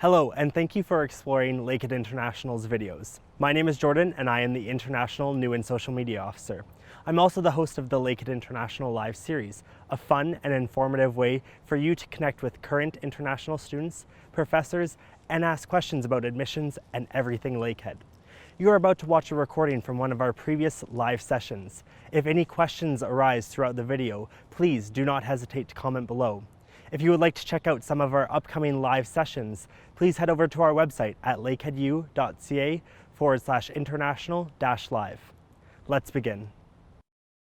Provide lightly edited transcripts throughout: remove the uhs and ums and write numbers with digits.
Hello, and thank you for exploring Lakehead International's videos. My name is Jordan, and I am the International New and Social Media Officer. I'm also the host of the Lakehead International Live series, a fun and informative way for you to connect with current international students, professors, and ask questions about admissions and everything Lakehead. You are about to watch a recording from one of our previous live sessions. If any questions arise throughout the video, please do not hesitate to comment below. If you would like to check out some of our upcoming live sessions, please head over to our website at lakeheadu.ca/international-live. Let's begin.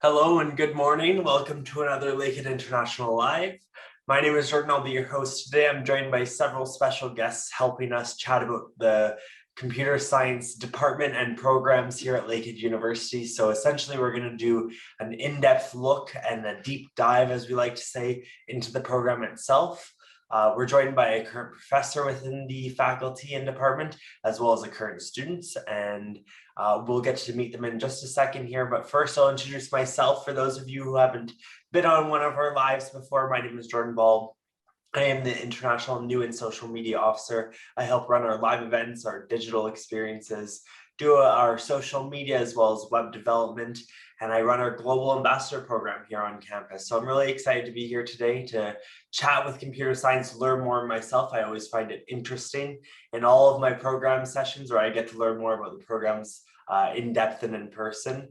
Hello and good morning. Welcome to another Lakehead International Live. My name is Jordan. I'll be your host today. I'm joined by several special guests helping us chat about the computer science department and programs here at Lakehead University. So essentially we're going to do an in-depth look and a deep dive, as we like to say, into the program itself. We're joined by a current professor within the faculty and department, as well as a current students, and we'll get to meet them in just a second here. But first I'll introduce myself for those of you who haven't been on one of our lives before. My name is Jordan Ball. I am the International New and Social Media Officer. I help run our live events, our digital experiences, do our social media as well as web development, and I run our Global Ambassador program here on campus. So I'm really excited to be here today to chat with computer science, learn more myself. I always find it interesting in all of my program sessions where I get to learn more about the programs in depth and in person.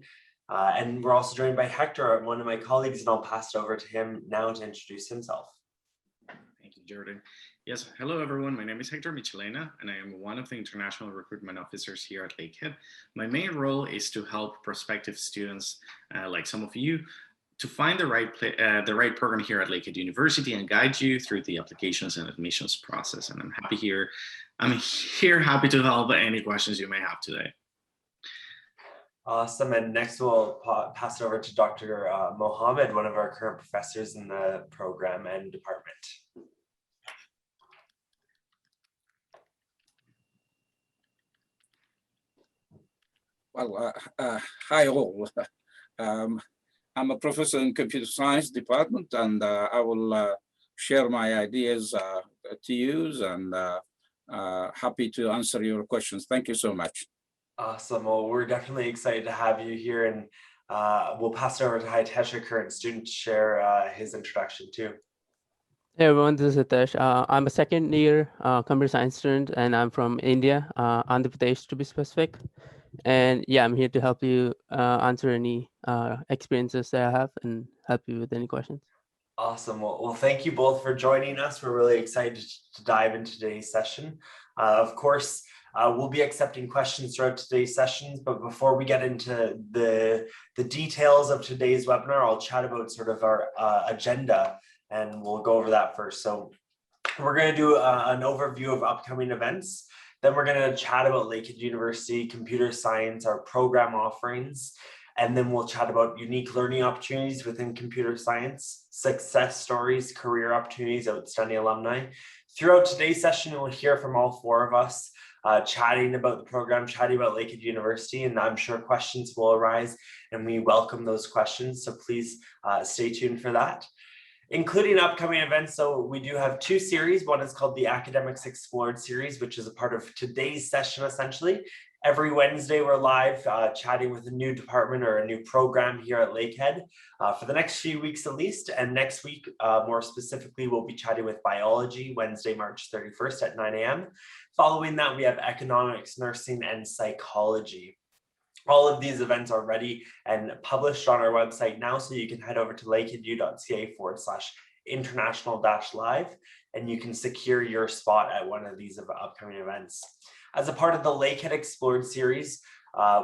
And we're also joined by Hector, one of my colleagues, and I'll pass it over to him now to introduce himself. Thank you, Jordan. Yes, hello everyone. My name is Hector Michelena, and I am one of the international recruitment officers here at Lakehead. My main role is to help prospective students, like some of you, to find the right program here at Lakehead University and guide you through the applications and admissions process. And I'm here happy to help any questions you may have today. Awesome. And next we'll pass it over to Dr. Mohammed, one of our current professors in the program and department. Well, hi all. I'm a professor in computer science department, and I will share my ideas to use, and happy to answer your questions. Thank you so much. Awesome. Well, we're definitely excited to have you here, and we'll pass it over to Hitesh, a current student, to share his introduction too. Hey everyone, this is Hitesh. I'm a second year computer science student, and I'm from India, Andhra Pradesh to be specific. And yeah, I'm here to help you answer any experiences that I have and help you with any questions. Awesome. Well, thank you both for joining us. We're really excited to dive into today's session. Of course, we'll be accepting questions throughout today's sessions, but before we get into the details of today's webinar, I'll chat about sort of our agenda, and we'll go over that first. So we're going to do an overview of upcoming events. Then we're going to chat about Lakehead University, computer science, our program offerings, and then we'll chat about unique learning opportunities within computer science, success stories, career opportunities, outstanding alumni. Throughout today's session, we'll hear from all four of us, chatting about the program, chatting about Lakehead University, and I'm sure questions will arise, and we welcome those questions. So please stay tuned for that. Including upcoming events, so we do have two series. One is called the Academics Explored series, which is a part of today's session essentially. Every Wednesday we're live chatting with a new department or a new program here at Lakehead for the next few weeks at least. And next week, more specifically, we'll be chatting with biology, Wednesday, March 31st at 9 a.m. Following that, we have economics, nursing, and psychology. All of these events are ready and published on our website now, so you can head over to lakeheadu.ca/international-live, and you can secure your spot at one of these upcoming events. As a part of the Lakehead Explored series,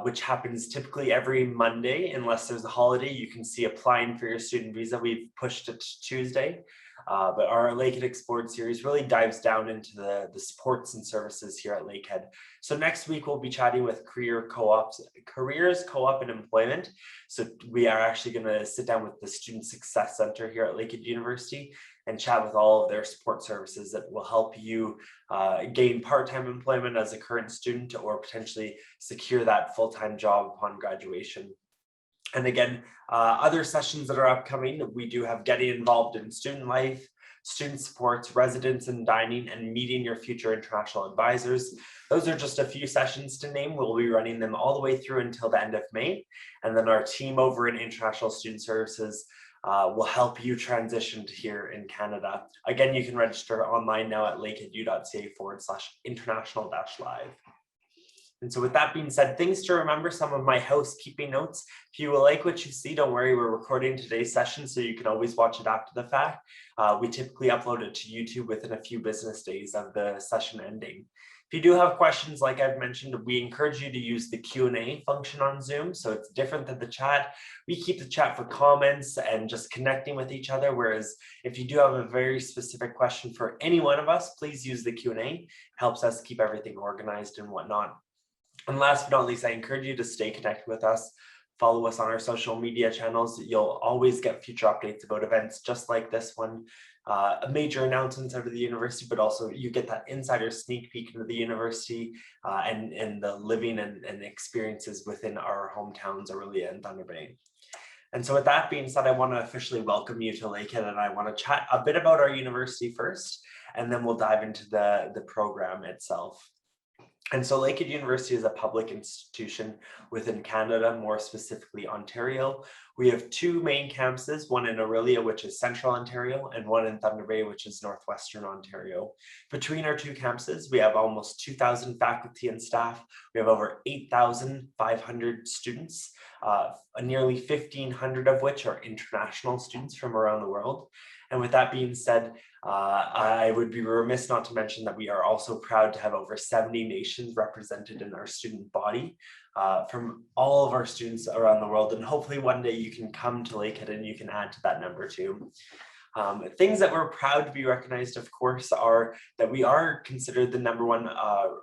which happens typically every Monday, unless there's a holiday, you can see applying for your student visa. We've pushed it to Tuesday. But our Lakehead Explored series really dives down into the supports and services here at Lakehead. So next week, we'll be chatting with careers, co-op, and employment. So we are actually going to sit down with the Student Success Center here at Lakehead University and chat with all of their support services that will help you gain part-time employment as a current student or potentially secure that full-time job upon graduation. And again, other sessions that are upcoming, we do have getting involved in student life, student supports, residence and dining, and meeting your future international advisors. Those are just a few sessions to name. We'll be running them all the way through until the end of May. And then our team over in International Student Services will help you transition to here in Canada. Again, you can register online now at lakeheadu.ca/international-live. And so with that being said, things to remember, some of my housekeeping notes. If you will like what you see, don't worry, we're recording today's session, so you can always watch it after the fact. We typically upload it to YouTube within a few business days of the session ending. If you do have questions, like I've mentioned, we encourage you to use the Q&A function on Zoom. So it's different than the chat. We keep the chat for comments and just connecting with each other. Whereas if you do have a very specific question for any one of us, please use the Q&A. Helps us keep everything organized and whatnot. And last but not least, I encourage you to stay connected with us. Follow us on our social media channels. You'll always get future updates about events just like this one. Major announcements out of the university, but also you get that insider sneak peek into the university and the living and experiences within our hometowns, Orillia and Thunder Bay. And so with that being said, I want to officially welcome you to Lakehead, and I want to chat a bit about our university first, and then we'll dive into the program itself. And so Lakehead University is a public institution within Canada, more specifically Ontario. We have two main campuses, one in Orillia, which is Central Ontario, and one in Thunder Bay, which is Northwestern Ontario. Between our two campuses, we have almost 2,000 faculty and staff. We have over 8,500 students, nearly 1,500 of which are international students from around the world. And with that being said, I would be remiss not to mention that we are also proud to have over 70 nations represented in our student body from all of our students around the world. And hopefully one day you can come to Lakehead and you can add to that number too. Things that we're proud to be recognized, of course, are that we are considered the #1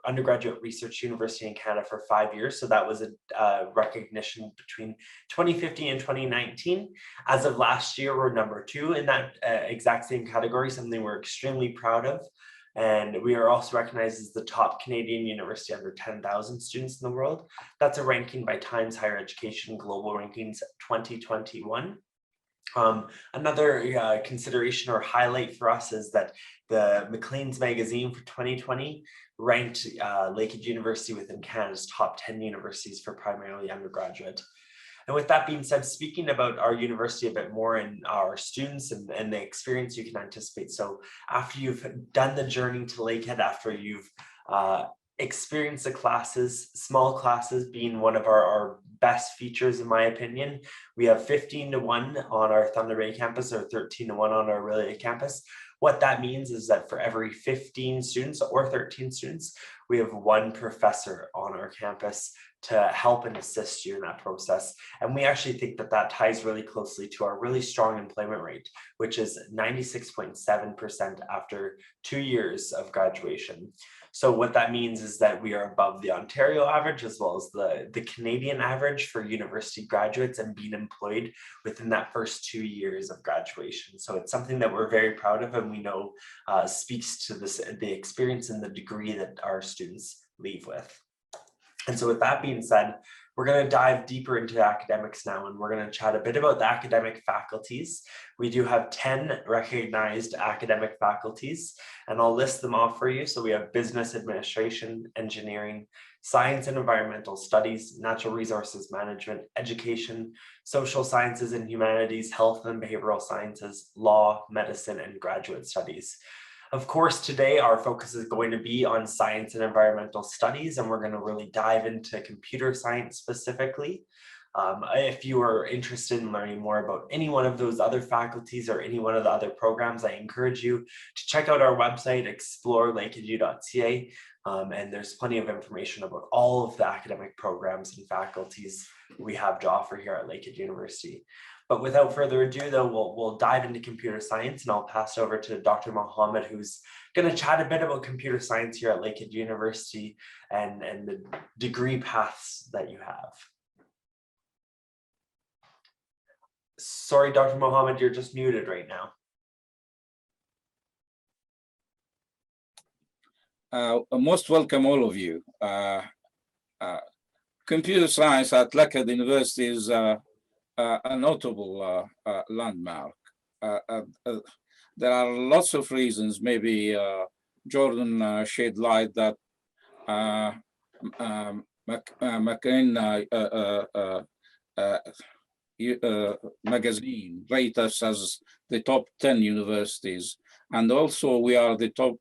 undergraduate research university in Canada for 5 years. So that was a recognition between 2015 and 2019. As of last year, we're #2 in that exact same category, something we're extremely proud of. And we are also recognized as the top Canadian university under 10,000 students in the world. That's a ranking by Times Higher Education Global Rankings 2021. Another consideration or highlight for us is that the Maclean's magazine for 2020 ranked Lakehead University within Canada's top 10 universities for primarily undergraduate. And with that being said, speaking about our university a bit more and our students and the experience you can anticipate. So after you've done the journey to Lakehead, after you've experienced the classes, small classes being one of our best features in my opinion. We have 15-1 on our Thunder Bay campus or 13-1 on our Orillia campus. What that means is that for every 15 students or 13 students, we have one professor on our campus to help and assist you in that process. And we actually think that that ties really closely to our really strong employment rate, which is 96.7% after 2 years of graduation. So what that means is that we are above the Ontario average as well as the Canadian average for university graduates and being employed within that first 2 years of graduation. So it's something that we're very proud of and we know speaks to the experience and the degree that our students leave with. And so with that being said, we're going to dive deeper into academics now, and we're going to chat a bit about the academic faculties. We do have 10 recognized academic faculties, and I'll list them off for you. So we have business administration, engineering, science and environmental studies, natural resources management, education, social sciences and humanities, health and behavioral sciences, law, medicine, and graduate studies. Of course, today our focus is going to be on science and environmental studies, and we're going to really dive into computer science specifically. If you are interested in learning more about any one of those other faculties or any one of the other programs, I encourage you to check out our website, explore.lakeheadu.ca, and there's plenty of information about all of the academic programs and faculties we have to offer here at Lakehead University. But without further ado, though, we'll dive into computer science, and I'll pass over to Dr. Mohammed, who's going to chat a bit about computer science here at Lakehead University and the degree paths that you have. Sorry, Dr. Mohammed, you're just muted right now. Most welcome, all of you. Computer science at Lakehead University is a notable landmark. there are lots of reasons. Maybe Jordan shed light that McCain magazine rate us as the top 10 universities, and also we are the top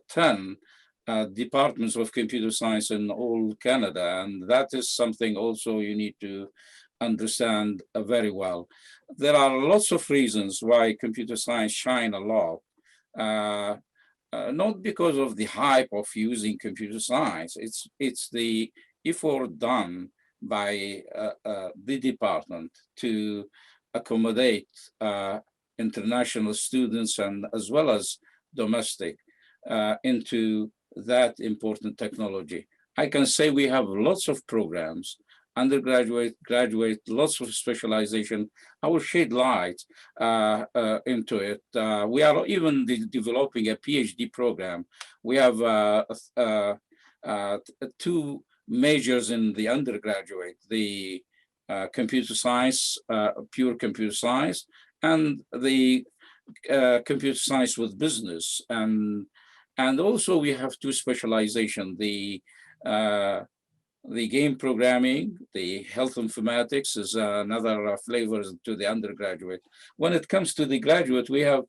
10 departments of computer science in all Canada, and that is something also you need to understand very well. There are lots of reasons why computer science shine a lot. Not because of the hype of using computer science, it's the effort done by the department to accommodate international students and as well as domestic into that important technology. I can say we have lots of programs, undergraduate, graduate, lots of specialization. I will shed light into it. We are even developing a PhD program. We have 2 majors in the undergraduate, the computer science, pure computer science, and the computer science with business. And also we have 2 specialization, the game programming, the health informatics is another flavor to the undergraduate. When it comes to the graduate, we have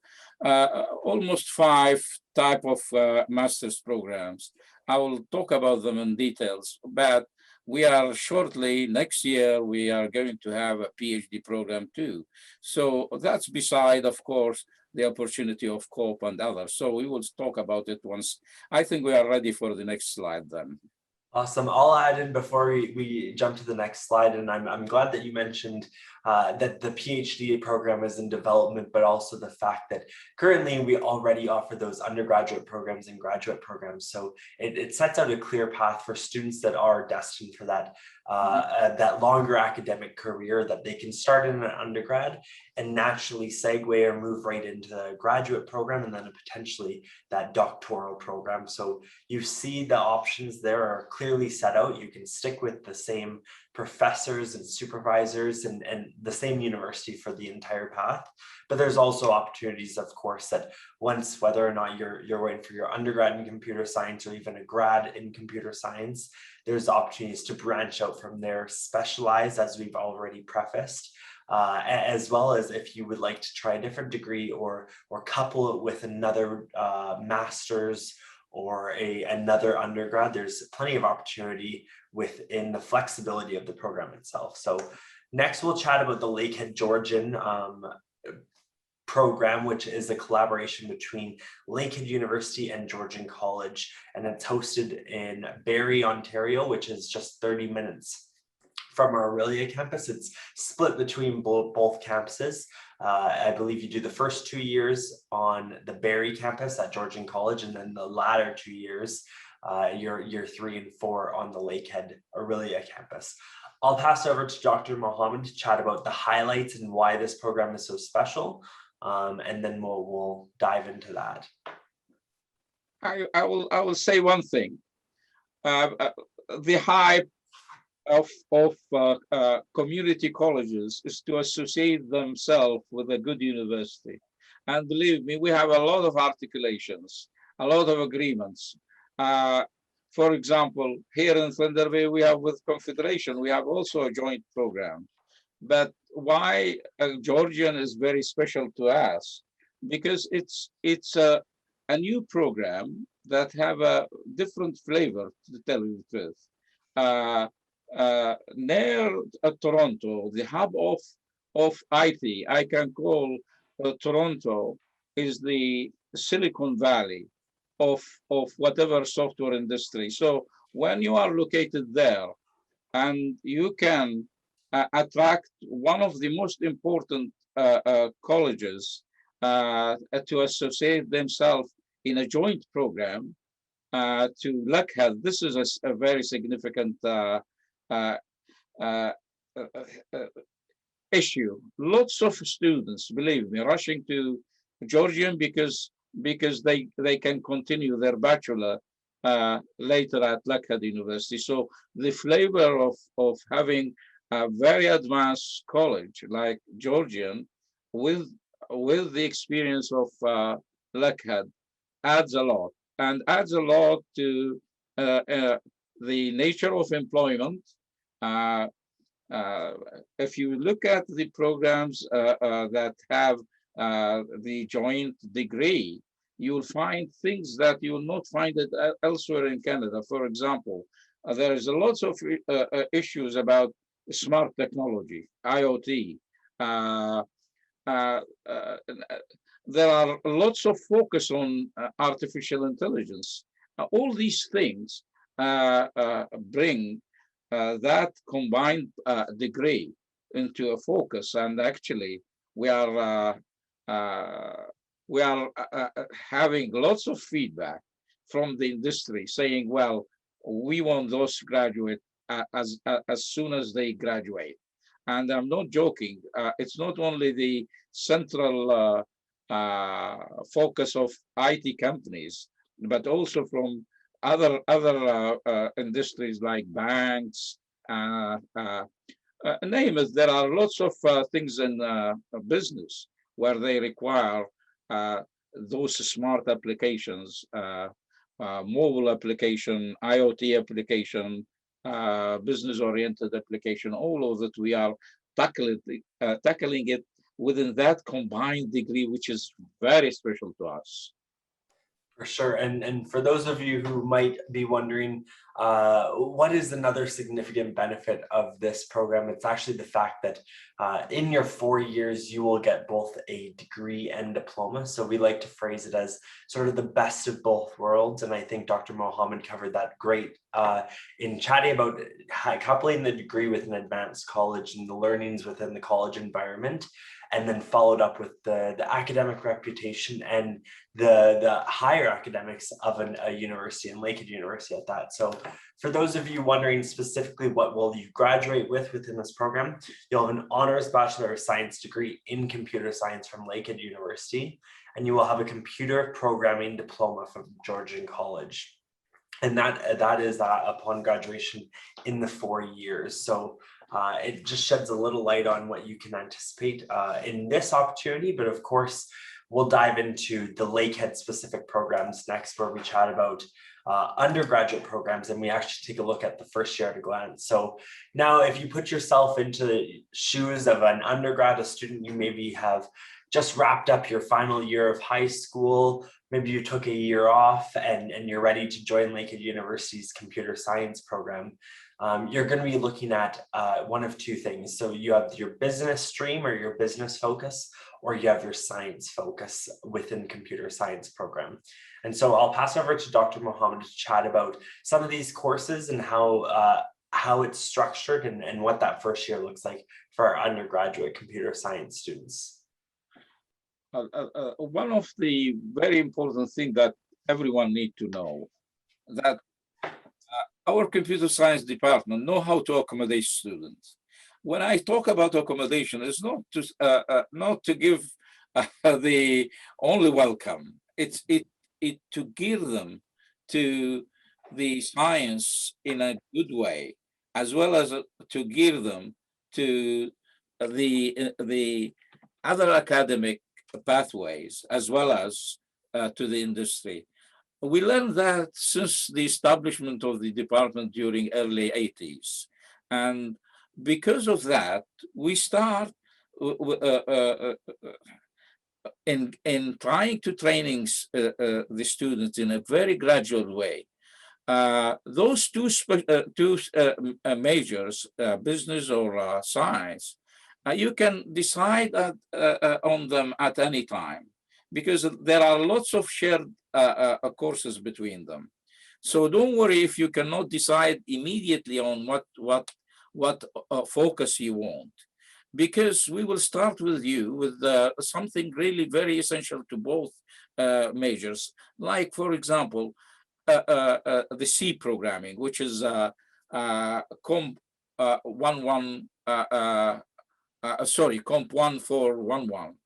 almost 5 type of master's programs. I will talk about them in details, but we are shortly, next year, we are going to have a PhD program too. So that's beside, of course, the opportunity of Coop and others. So we will talk about it once. I think we are ready for the next slide then. Awesome. I'll add in before we jump to the next slide, and I'm glad that you mentioned that the PhD program is in development, but also the fact that currently we already offer those undergraduate programs and graduate programs. So it sets out a clear path for students that are destined for that that longer academic career, that they can start in an undergrad and naturally segue or move right into the graduate program and then potentially that doctoral program. So you see the options there are clearly set out. You can stick with the same professors and supervisors and the same university for the entire path. But there's also opportunities, of course, that once, whether or not you're waiting for your undergrad in computer science or even a grad in computer science, there's opportunities to branch out from there, specialize, as we've already prefaced, as well as if you would like to try a different degree or couple it with another master's or another undergrad. There's plenty of opportunity within the flexibility of the program itself. So next we'll chat about the Lakehead Georgian program, which is a collaboration between Lakehead University and Georgian College, and it's hosted in Barrie, Ontario, which is just 30 minutes from our Aurelia campus. It's split between both campuses. I believe you do the first 2 years on the Barrie campus at Georgian College, and then the latter 2 years, year 3 and 4 on the Lakehead Aurelia campus. I'll pass over to Dr. Mohammed to chat about the highlights and why this program is so special, and then we'll dive into that. I will say one thing. The hype of community colleges is to associate themselves with a good university, and believe me, we have a lot of articulations, a lot of agreements. For example, here in Thunder Bay, we have with Confederation, we have also a joint program. But why Georgian is very special to us? Because it's a new program that have a different flavor, to tell you the truth. Near Toronto, the hub of IT, I can call Toronto is the Silicon Valley of whatever software industry. So when you are located there and you can attract one of the most important colleges to associate themselves in a joint program to Lakehead, this is a very significant issue. Lots of students, believe me, rushing to Georgian because they can continue their bachelor later at Lakehead University. So the flavor of having a very advanced college like Georgian with with the experience of Lakehead adds a lot, and adds a lot to the nature of employment. Uh, if you look at the programs that have the joint degree, you'll find things that you will not find it elsewhere in Canada. For example, there is a lots of issues about smart technology, IoT. Uh, uh, uh, there are lots of focus on artificial intelligence. All these things bring that combined degree into a focus, and actually we are having lots of feedback from the industry saying, well, we want those graduate as soon as they graduate. And I'm not joking. It's not only the central focus of IT companies, but also from other industries like banks, name it. There are lots of things in business where they require those smart applications, mobile application, IoT application, business-oriented application. All of that we are tackling it within that combined degree, which is very special to us. For sure. And for those of you who might be wondering, what is another significant benefit of this program? It's actually the fact that in your 4 years, you will get both a degree and diploma. So we like to phrase it as sort of the best of both worlds. And I think Dr. Mohammed covered that great in chatting about coupling the degree with an advanced college and the learnings within the college environment, and then followed up with the academic reputation and the higher academics of a university, and Lakehead University at that. So for those of you wondering specifically what will you graduate with within this program, you'll have an honors Bachelor of Science degree in computer science from Lakehead University, and you will have a computer programming diploma from Georgian College. And that is upon graduation in the 4 years. So it just sheds a little light on what you can anticipate in this opportunity. But of course, we'll dive into the Lakehead specific programs next, where we chat about undergraduate programs, and we actually take a look at the first year at a glance. So now if you put yourself into the shoes of an undergrad, a student, you maybe have just wrapped up your final year of high school, maybe you took a year off and you're ready to join Lakehead University's computer science program. You're going to be looking at one of two things. So you have your business stream or your business focus, or you have your science focus within computer science program. And so I'll pass over to Dr. Mohammed to chat about some of these courses and how it's structured and what that first year looks like for our undergraduate computer science students. One of the very important things that everyone needs to know, that our computer science department know how to accommodate students. When I talk about accommodation, it's not to give the only welcome. It's to gear them to the science in a good way, as well as to gear them to the other academic pathways, as well as to the industry. We learned that since the establishment of the department during early 80s. And because of that, we start in trying to training the students in a very gradual way. Those two majors, business or science, you can decide on them at any time, because there are lots of shared courses between them. So don't worry if you cannot decide immediately on what focus you want, because we will start with you with something really very essential to both majors, like, for example, the C programming, which is Comp 1411.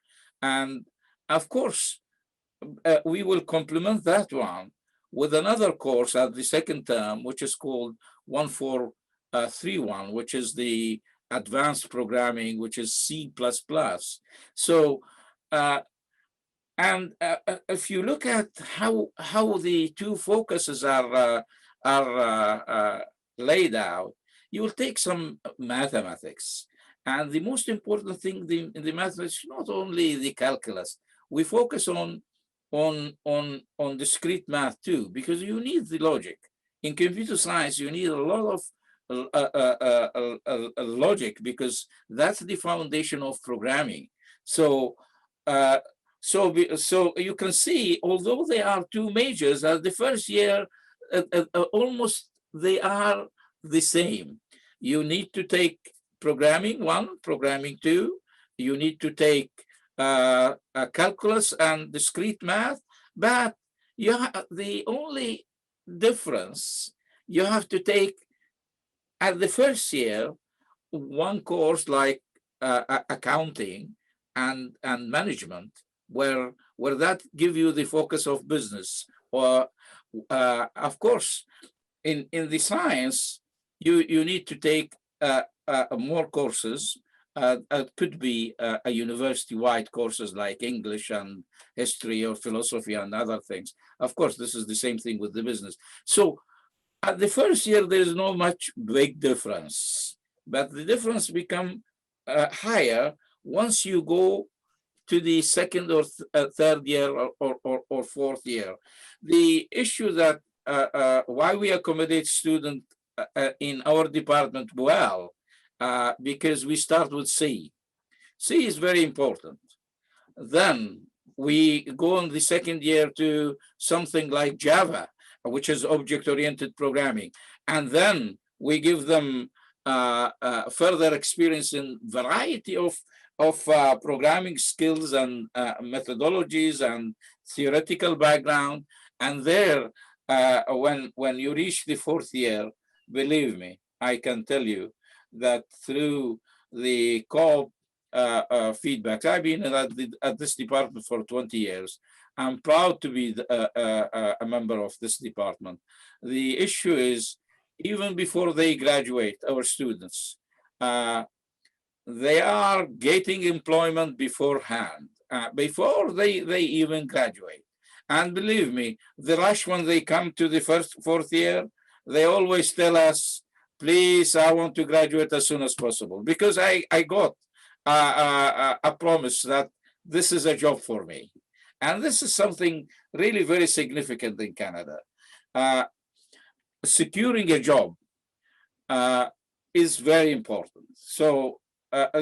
And of course, we will complement that one with another course at the second term, which is called 1431, which is the advanced programming, which is C++. So If you look at how the two focuses are laid out, you will take some mathematics. And the most important thing in the mathematics is not only the calculus. We focus on discrete math too, because you need the logic. In computer science, you need a lot of logic, because that's the foundation of programming. So you can see, although they are two majors, the first year almost they are the same. You need to take programming 1, programming 2. You need to take calculus and discrete math, but the only difference, you have to take at the first year one course like accounting and management, where that give you the focus of business. Or of course, in the science, you need to take more courses. It could be a university-wide courses like English and history or philosophy and other things. Of course, this is the same thing with the business. So at the first year, there is no much big difference, but the difference become higher once you go to the second or third year or fourth year. The issue that why we accommodate students in our department well, because we start with C. C is very important. Then we go in the second year to something like Java, which is object-oriented programming. And then we give them further experience in variety of programming skills and methodologies and theoretical background. And there, when you reach the fourth year, believe me, I can tell you that through the Co-op feedback, I've been at this department for 20 years. I'm proud to be a member of this department. The issue is, even before they graduate, our students, they are getting employment beforehand, before they even graduate. And believe me, the rush when they come to the fourth year, they always tell us, please, I want to graduate as soon as possible, because I got a promise that this is a job for me. And this is something really very significant in Canada. Securing a job is very important. So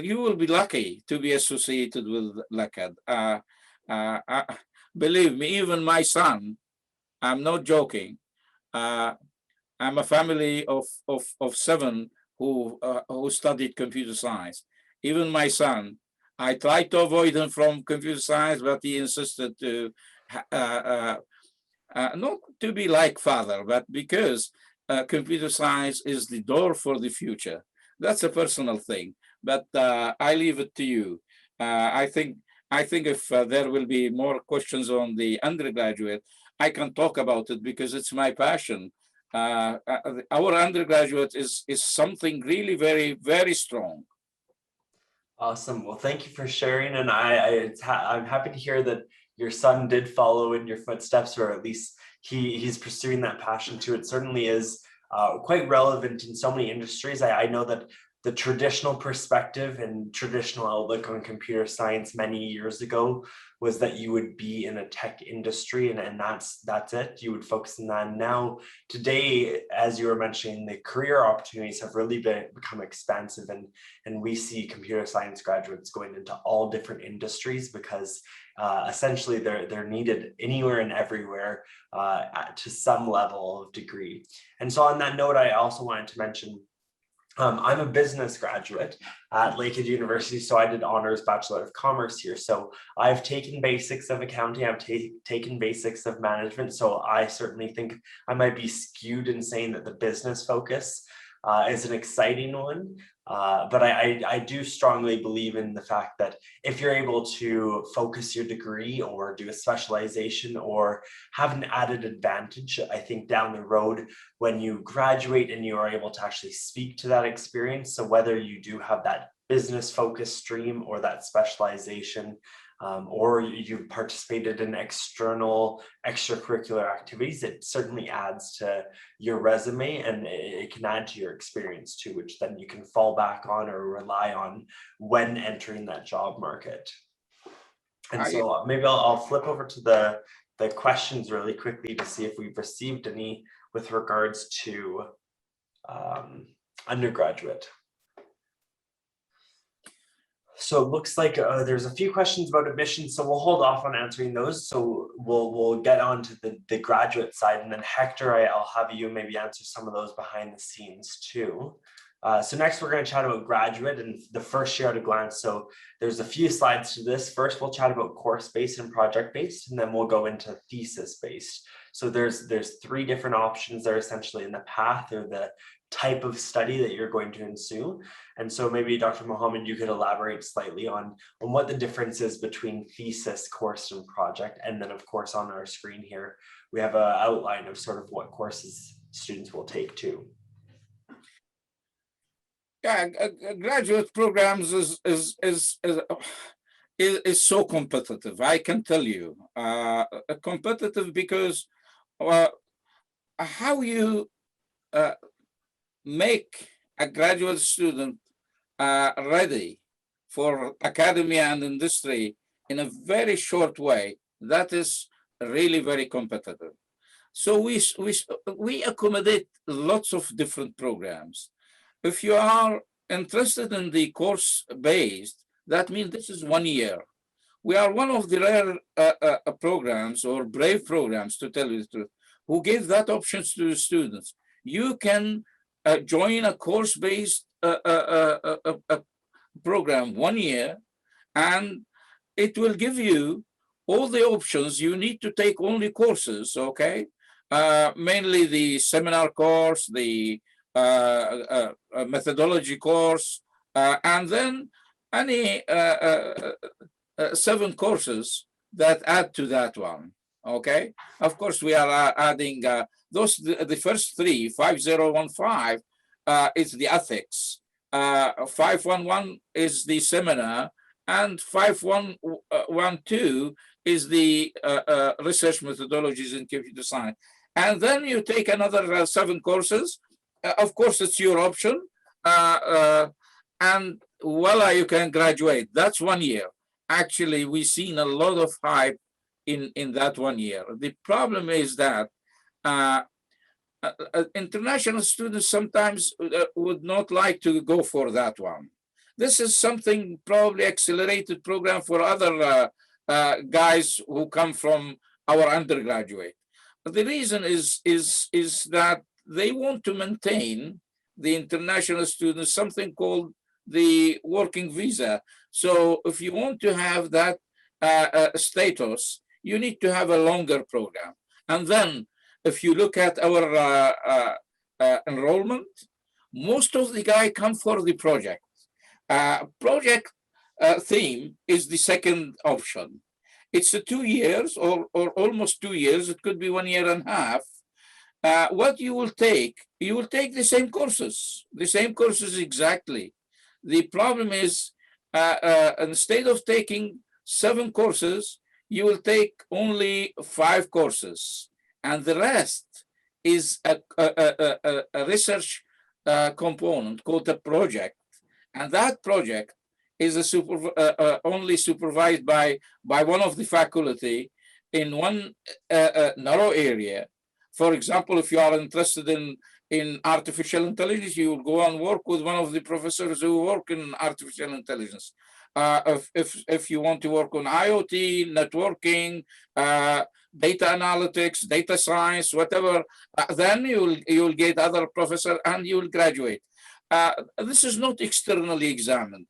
you will be lucky to be associated with Lakehead. Believe me, even my son, I'm not joking. I'm a family of 7 who studied computer science. Even my son, I tried to avoid him from computer science, but he insisted to not to be like father, but because computer science is the door for the future. That's a personal thing, but I leave it to you. I think if there will be more questions on the undergraduate, I can talk about it because it's my passion. Our undergraduate is something really very, very strong. Awesome. Well, thank you for sharing. And I'm happy to hear that your son did follow in your footsteps, or at least he's pursuing that passion too. It certainly is quite relevant in so many industries. I know that the traditional perspective and traditional outlook on computer science many years ago was that you would be in a tech industry and that's it. You would focus on that. And now today, as you were mentioning, the career opportunities have really become expansive, and we see computer science graduates going into all different industries because essentially they're needed anywhere and everywhere to some level of degree. And so on that note, I also wanted to mention I'm a business graduate at Lakehead University, so I did honors Bachelor of Commerce here. So I've taken basics of accounting, I've taken basics of management. So I certainly think I might be skewed in saying that the business focus is an exciting one. But I do strongly believe in the fact that if you're able to focus your degree or do a specialization or have an added advantage, I think down the road when you graduate and you are able to actually speak to that experience. So whether you do have that business focused stream or that specialization, or you've participated in extracurricular activities, it certainly adds to your resume, and it can add to your experience too, which then you can fall back on or rely on when entering that job market. And so maybe I'll flip over to the questions really quickly to see if we've received any with regards to undergraduate. So it looks like there's a few questions about admissions, so we'll hold off on answering those. So we'll get on to the graduate side, and then Hector, I'll have you maybe answer some of those behind the scenes too. So next we're going to chat about graduate and the first year at a glance. So there's a few slides to this. First, we'll chat about course-based and project-based, and then we'll go into thesis-based. So there's three different options there essentially in the path or the type of study that you're going to ensue. And so maybe Dr. Mohammed, you could elaborate slightly on what the difference is between thesis, course, and project. And then of course on our screen here, we have an outline of sort of what courses students will take too. Yeah, graduate programs is so competitive. I can tell you, competitive because how you make a graduate student ready for academia and industry in a very short way, that is really very competitive. So we accommodate lots of different programs. If you are interested in the course-based, that means this is 1 year. We are one of the rare programs or brave programs, to tell you the truth, who give that options to the students. You can join a course-based program 1 year, and it will give you all the options. You need to take only courses, okay? Mainly the seminar course, the methodology course, and then any 7 courses that add to that one, okay? Of course, we are adding the first 3, 5015 is the ethics, 511 is the seminar, and 5112 is the research methodologies in computer science. And then you take another 7 courses. Of course, it's your option, and voila, you can graduate. That's 1 year. Actually, we've seen a lot of hype in that 1 year. The problem is that international students sometimes would not like to go for that one. This is something probably accelerated program for other guys who come from our undergraduate. But the reason is that they want to maintain the international students something called the working visa. So if you want to have that status, you need to have a longer program. And then if you look at our enrollment, most of the guys come for the project. Project theme is the second option. It's 2 years or almost 2 years. It could be 1.5 years. What you will take the same courses exactly. The problem is instead of taking 7 courses, you will take only 5 courses, and the rest is a research component called a project, and that project is only supervised by one of the faculty in one narrow area. For example, if you are interested in artificial intelligence, you will go and work with one of the professors who work in artificial intelligence. If you want to work on IoT, networking, data analytics, data science, whatever, then you will get other professor and you will graduate. This is not externally examined.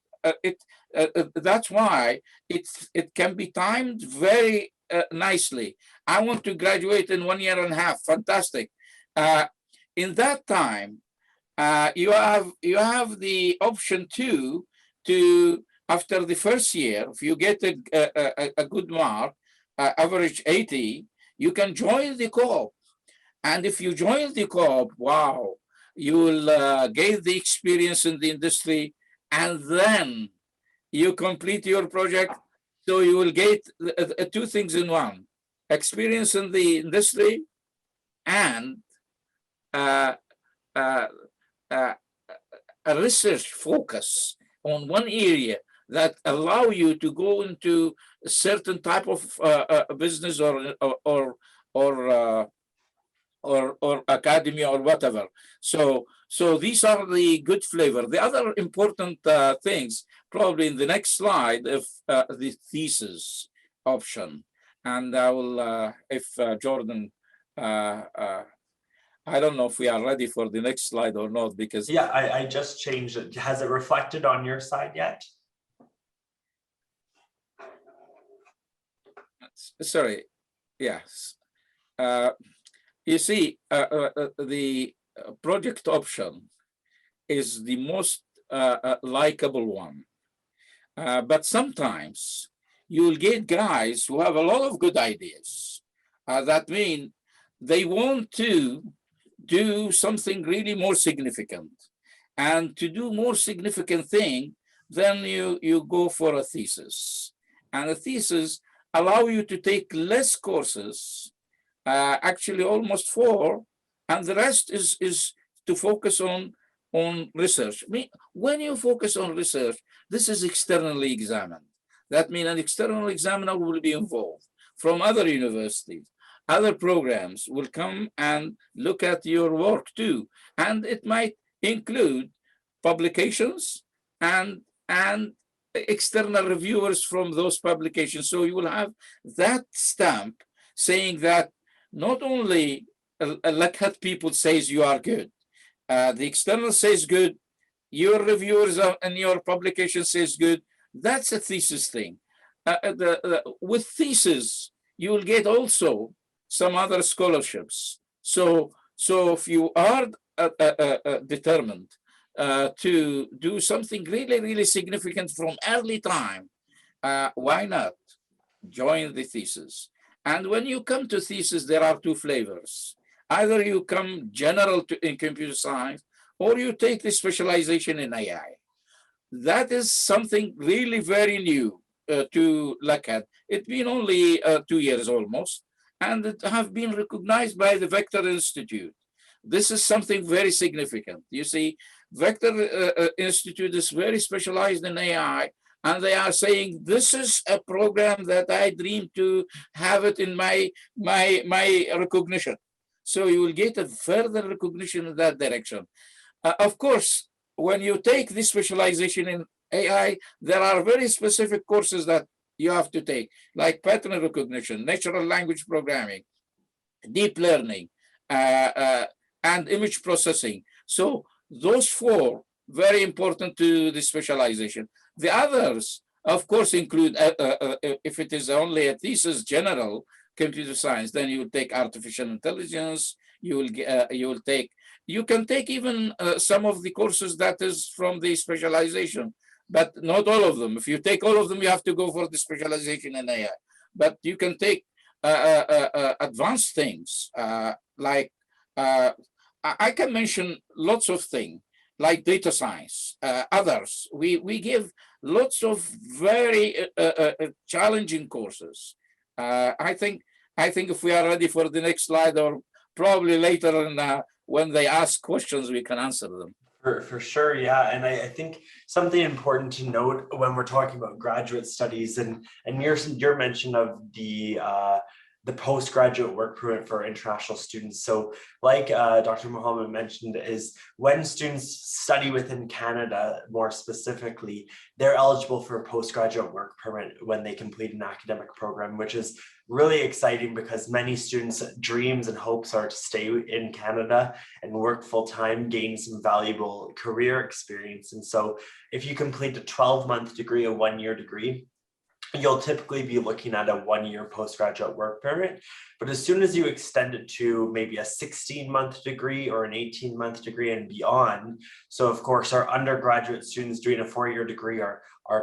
That's why it can be timed very nicely. I want to graduate in 1.5 years. Fantastic. In that time, you have the option to after the first year, if you get a good mark, average 80, you can join the Co-op. And if you join the Co-op, wow, you will gain the experience in the industry, and then you complete your project. So you will get two things in one: experience in the industry and uh, uh, uh, a research focus on one area that allow you to go into a certain type of business or academy or whatever. So these are the good flavor. The other important things, probably in the next slide, if the thesis option, and I will, if Jordan, I don't know if we are ready for the next slide or not, because yeah, I just changed it. Has it reflected on your side yet? sorry, yes. You see, the project option is the most likable one. But sometimes you'll get guys who have a lot of good ideas. That mean they want to do something really more significant. And to do more significant thing, then you go for a thesis. And a thesis allow you to take less courses, actually almost 4, and the rest is to focus on research. I mean, when you focus on research, this is externally examined. That means an external examiner will be involved from other universities. Other programs will come and look at your work too, and it might include publications and external reviewers from those publications. So you will have that stamp saying that not only Lakehead people says you are good, the external says good, your reviewers and your publication says good. That's a thesis thing. With thesis, you will get also some other scholarships. So if you are determined to do something really, really significant from early time, why not join the thesis? And when you come to thesis, there are 2 flavors. Either you come general in computer science, or you take the specialization in AI. That is something really very new to Lakehead. It's been only 2 years almost, and it have been recognized by the Vector Institute. This is something very significant. You see, Vector Institute is very specialized in AI, and they are saying this is a program that I dream to have it in my recognition. So you will get a further recognition in that direction. Of course, when you take this specialization in AI, there are very specific courses that you have to take, like pattern recognition, natural language programming, deep learning, and image processing. So those 4 very important to the specialization. The others, of course, include, if it is only a thesis general computer science, then you will take artificial intelligence, you can take even some of the courses that is from the specialization, but not all of them. If you take all of them, you have to go for the specialization in AI. But you can take advanced things, like I can mention lots of things, like data science, others. We give lots of very challenging courses. I think if we are ready for the next slide, or probably later when they ask questions, we can answer them. For sure, yeah. And I think something important to note when we're talking about graduate studies and your mention of the postgraduate work permit for international students. So like Dr. Mohammed mentioned, is when students study within Canada, more specifically, they're eligible for a postgraduate work permit when they complete an academic program, which is really exciting because many students' dreams and hopes are to stay in Canada and work full-time, gain some valuable career experience. And so if you complete a 12-month degree, a 1-year degree, you'll typically be looking at a 1-year postgraduate work permit. But as soon as you extend it to maybe a 16-month degree or an 18-month degree and beyond, so of course our undergraduate students doing a 4-year degree are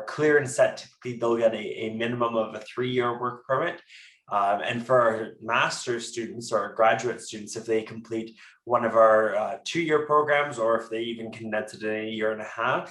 clear and set. Typically they'll get a minimum of a 3-year work permit. And for our master's students or graduate students, if they complete one of our 2-year programs, or if they even condense it in a 1.5 years,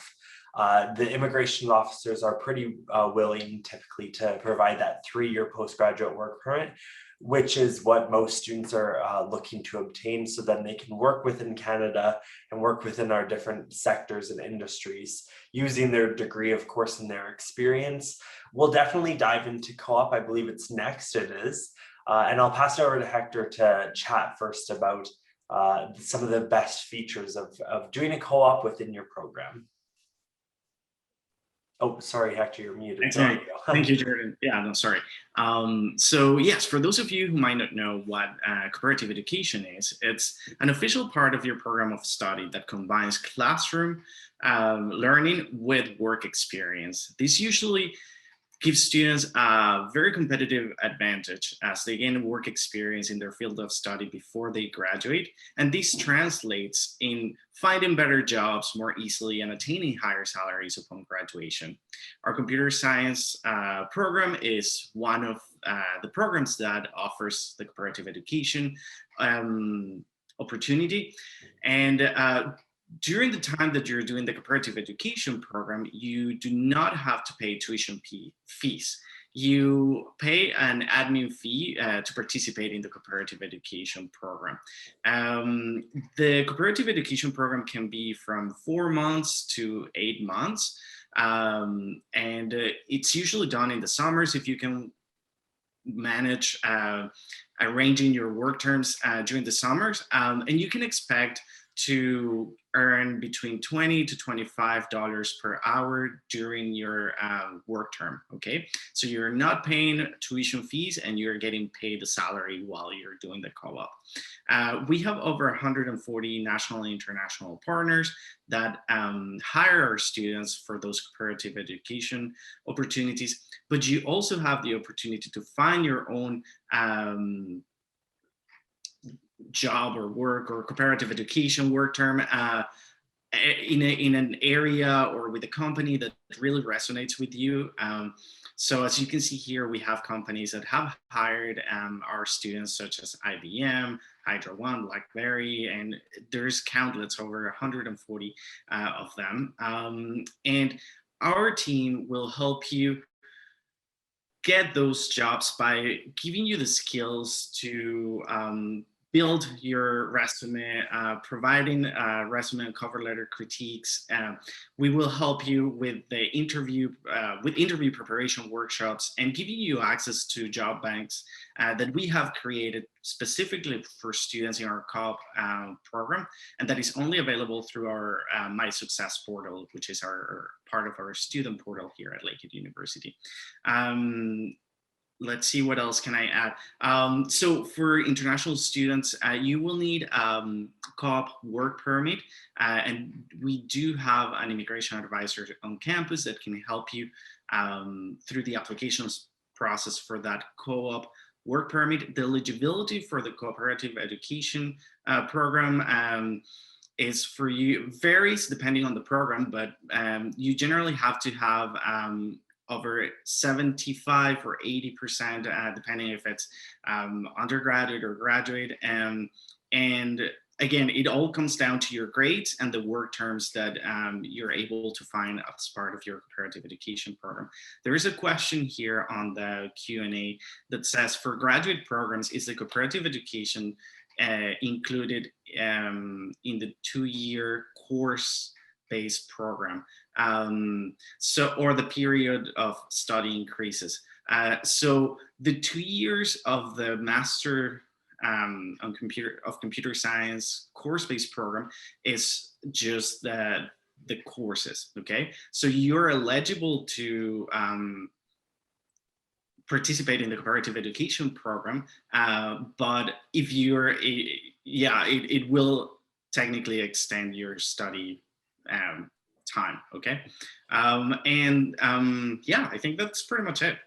the immigration officers are pretty willing typically to provide that 3-year postgraduate work permit, which is what most students are looking to obtain, so then they can work within Canada and work within our different sectors and industries using their degree, of course, and their experience. We'll definitely dive into co-op. I believe it's next, it is. And I'll pass it over to Hector to chat first about some of the best features of doing a co-op within your program. Oh, sorry, Hector, you're muted. There you go. Thank you, Jordan. Yeah, no, sorry. So yes, for those of you who might not know what cooperative education is, it's an official part of your program of study that combines classroom learning with work experience. This usually gives students a very competitive advantage as they gain work experience in their field of study before they graduate. And this translates in finding better jobs more easily and attaining higher salaries upon graduation. Our computer science program is one of the programs that offers the cooperative education opportunity. And during the time that you're doing the cooperative education program, you do not have to pay tuition fees. You pay an admin fee to participate in the cooperative education program. The cooperative education program can be from 4 months to 8 months. And it's usually done in the summers if you can manage arranging your work terms during the summers. And you can expect to earn between $20 to $25 per hour during your work term, okay? So you're not paying tuition fees and you're getting paid the salary while you're doing the co-op. We have over 140 national and international partners that hire our students for those cooperative education opportunities, but you also have the opportunity to find your own job or work or cooperative education work term in an area or with a company that really resonates with you. So as you can see here, we have companies that have hired our students such as IBM, Hydro One, BlackBerry, and there's countless, over 140 of them. And our team will help you get those jobs by giving you the skills to build your resume, providing resume and cover letter critiques. We will help you with the interview preparation workshops and giving you access to job banks that we have created specifically for students in our co-op program, and that is only available through our My Success portal, which is our part of our student portal here at Lakehead University. Let's see, what else can I add? So for international students, you will need co-op work permit, and we do have an immigration advisor on campus that can help you through the applications process for that co-op work permit. The eligibility for the cooperative education program is for you, varies depending on the program, but you generally have to have over 75 or 80%, depending if it's undergraduate or graduate. And again, it all comes down to your grades and the work terms that you're able to find as part of your cooperative education program. There is a question here on the Q&A that says, for graduate programs, is the cooperative education included in the 2-year course-based program? Or the period of study increases. So the 2 years of the Master of Computer Science course-based program is just the courses, okay? So you're eligible to participate in the cooperative education program, but if you're, it will technically extend your study time, okay? Yeah, I think that's pretty much it.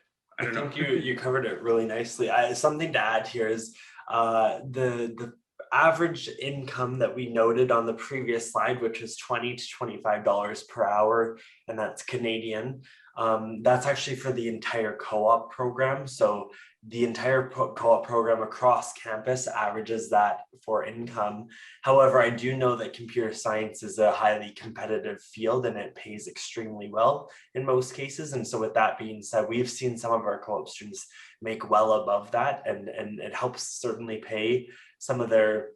I think you covered it really nicely. Something to add here is the average income that we noted on the previous slide, which is $20 to $25 per hour, and that's Canadian. That's actually for the entire co-op program. So the entire co-op program across campus averages that for income. However, I do know that computer science is a highly competitive field and it pays extremely well in most cases. And so with that being said, we've seen some of our co-op students make well above that, and it helps certainly pay some of their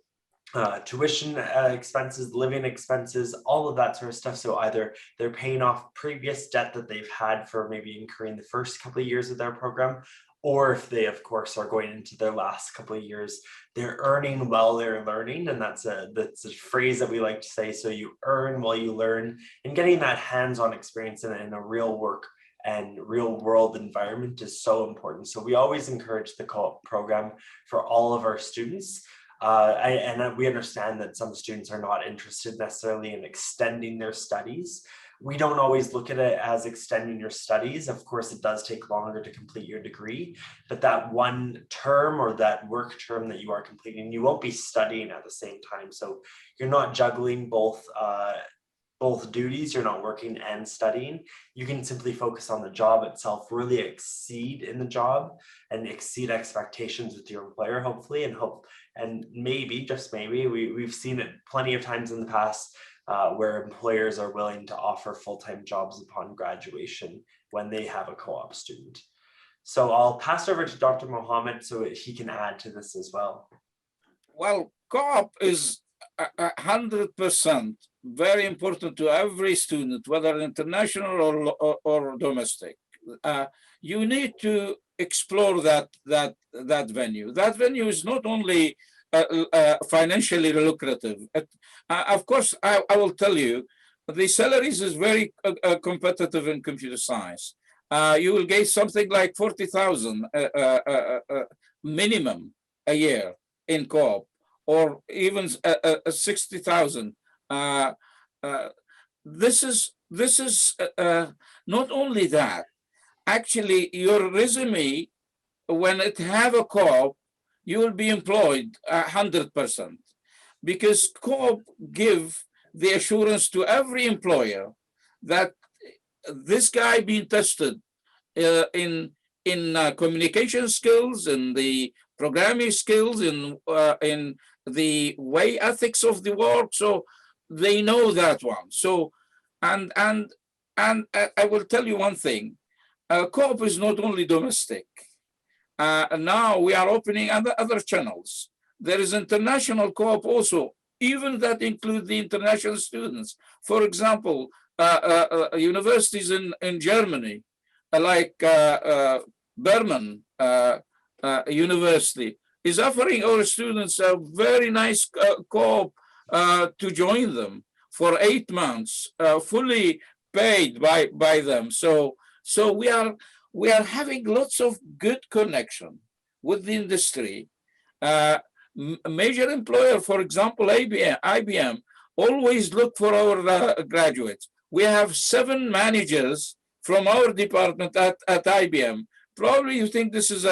tuition expenses, living expenses, all of that sort of stuff. So either they're paying off previous debt that they've had for maybe incurring the first couple of years of their program, or if they, of course, are going into their last couple of years, they're earning while they're learning. And that's a phrase that we like to say. So you earn while you learn, and getting that hands-on experience in a real work and real world environment is so important. So we always encourage the co-op program for all of our students. And we understand that some students are not interested necessarily in extending their studies. We don't always look at it as extending your studies. Of course, it does take longer to complete your degree, but that one term or that work term that you are completing, you won't be studying at the same time. So you're not juggling both duties, you're not working and studying. You can simply focus on the job itself, really exceed in the job and exceed expectations with your employer, hopefully, and maybe, just maybe, we've seen it plenty of times in the past where employers are willing to offer full-time jobs upon graduation when they have a co-op student. So I'll pass over to Dr. Mohammed so he can add to this as well. Well, co-op is 100% very important to every student, whether international or domestic. You need to explore that venue. That venue is not only financially lucrative. Of course, I will tell you, the salaries is very competitive in computer science. You will get something like 40,000 minimum a year in co-op, or even 60,000. This is not only that. Actually, your resume, when it have a co-op, you will be employed 100%, because co-op give the assurance to every employer that this guy being tested in communication skills, in the programming skills, in the way ethics of the work. So they know that one. So and I will tell you one thing. Co-op is not only domestic. Now we are opening other channels. There is international co-op also, even that include the international students. For example, universities in Germany, like Berman University, is offering our students a very nice co-op to join them for 8 months, fully paid by them. So we are having lots of good connection with the industry. Major employer, for example, IBM, always look for our graduates. We have 7 managers from our department at IBM. Probably you think this is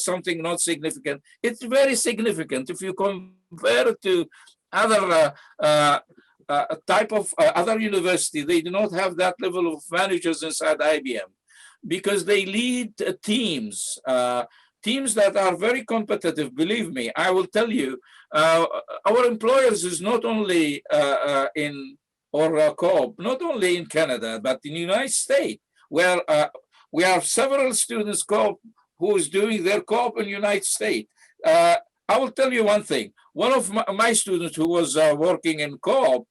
something not significant. It's very significant if you compare it to other type of other university. They do not have that level of managers inside IBM, because they lead teams, teams that are very competitive. Believe me, I will tell you, our employers is not only Co-op, not only in Canada, but in the United States, where we have several students Co-op who is doing their Co-op in the United States. I will tell you one thing. One of my students who was working in Co-op,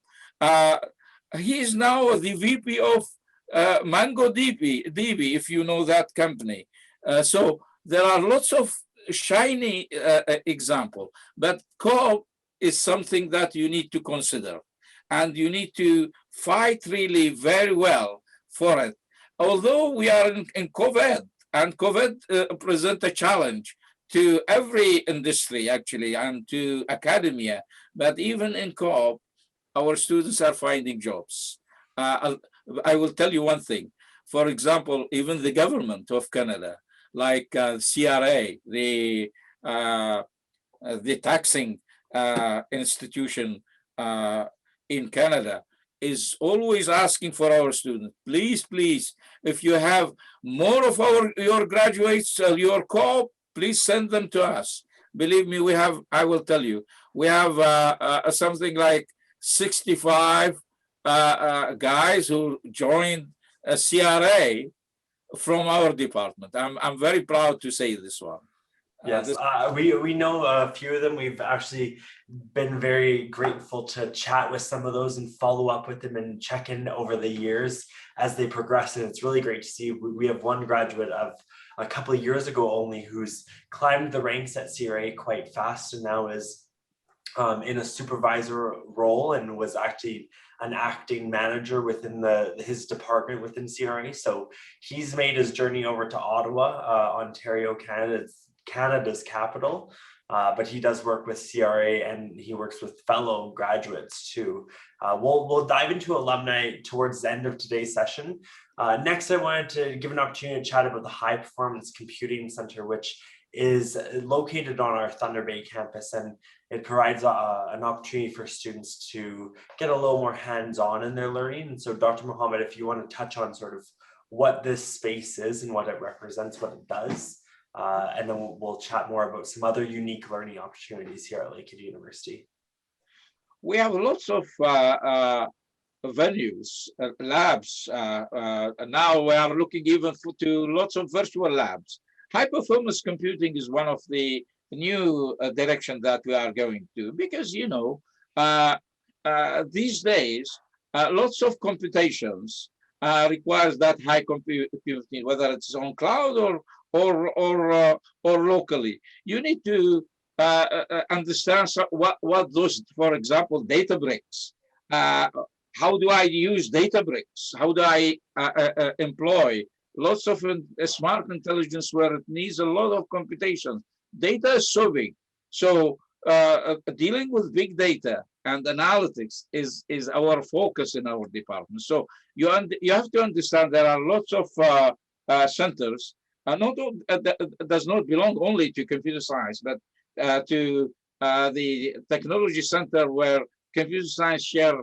he is now the VP of MongoDB, if you know that company. So there are lots of shiny example, but co-op is something that you need to consider, and you need to fight really very well for it. Although we are in COVID, and COVID present a challenge to every industry actually, and to academia, but even in co-op, our students are finding jobs. I will tell you one thing. For example, even the government of Canada, like CRA, the taxing institution in Canada, is always asking for our students, please, please, if you have more of your graduates, your co-op, please send them to us. Believe me, we have, I will tell you, we have something like 65 guys who joined a CRA from our department. I'm very proud to say this one. Yes, we know a few of them. We've actually been very grateful to chat with some of those and follow up with them and check in over the years as they progress. And it's really great to see. We have one graduate of a couple of years ago only who's climbed the ranks at CRA quite fast and now is in a supervisor role and was actually an acting manager within his department within CRA. So he's made his journey over to Ottawa, Ontario, Canada's capital, but he does work with CRA and he works with fellow graduates too. We'll dive into alumni towards the end of today's session. Next, I wanted to give an opportunity to chat about the High Performance Computing Center, which is located on our Thunder Bay campus, and it provides an opportunity for students to get a little more hands-on in their learning. And so Dr. Mohammed, if you want to touch on sort of what this space is and what it represents, what it does, and then we'll chat more about some other unique learning opportunities here at Lakehead University. We have lots of venues, labs. Now we are looking even to lots of virtual labs. High performance computing is one of the new direction that we are going to, because, you know, these days, lots of computations requires that high computing, whether it's on cloud or locally. You need to understand what those, for example, Databricks. How do I use Databricks? How do I employ lots of smart intelligence where it needs a lot of computation? Data is so big. So dealing with big data and analytics is our focus in our department. So you have to understand there are lots of centers. Does not belong only to computer science, but to the technology center where computer science share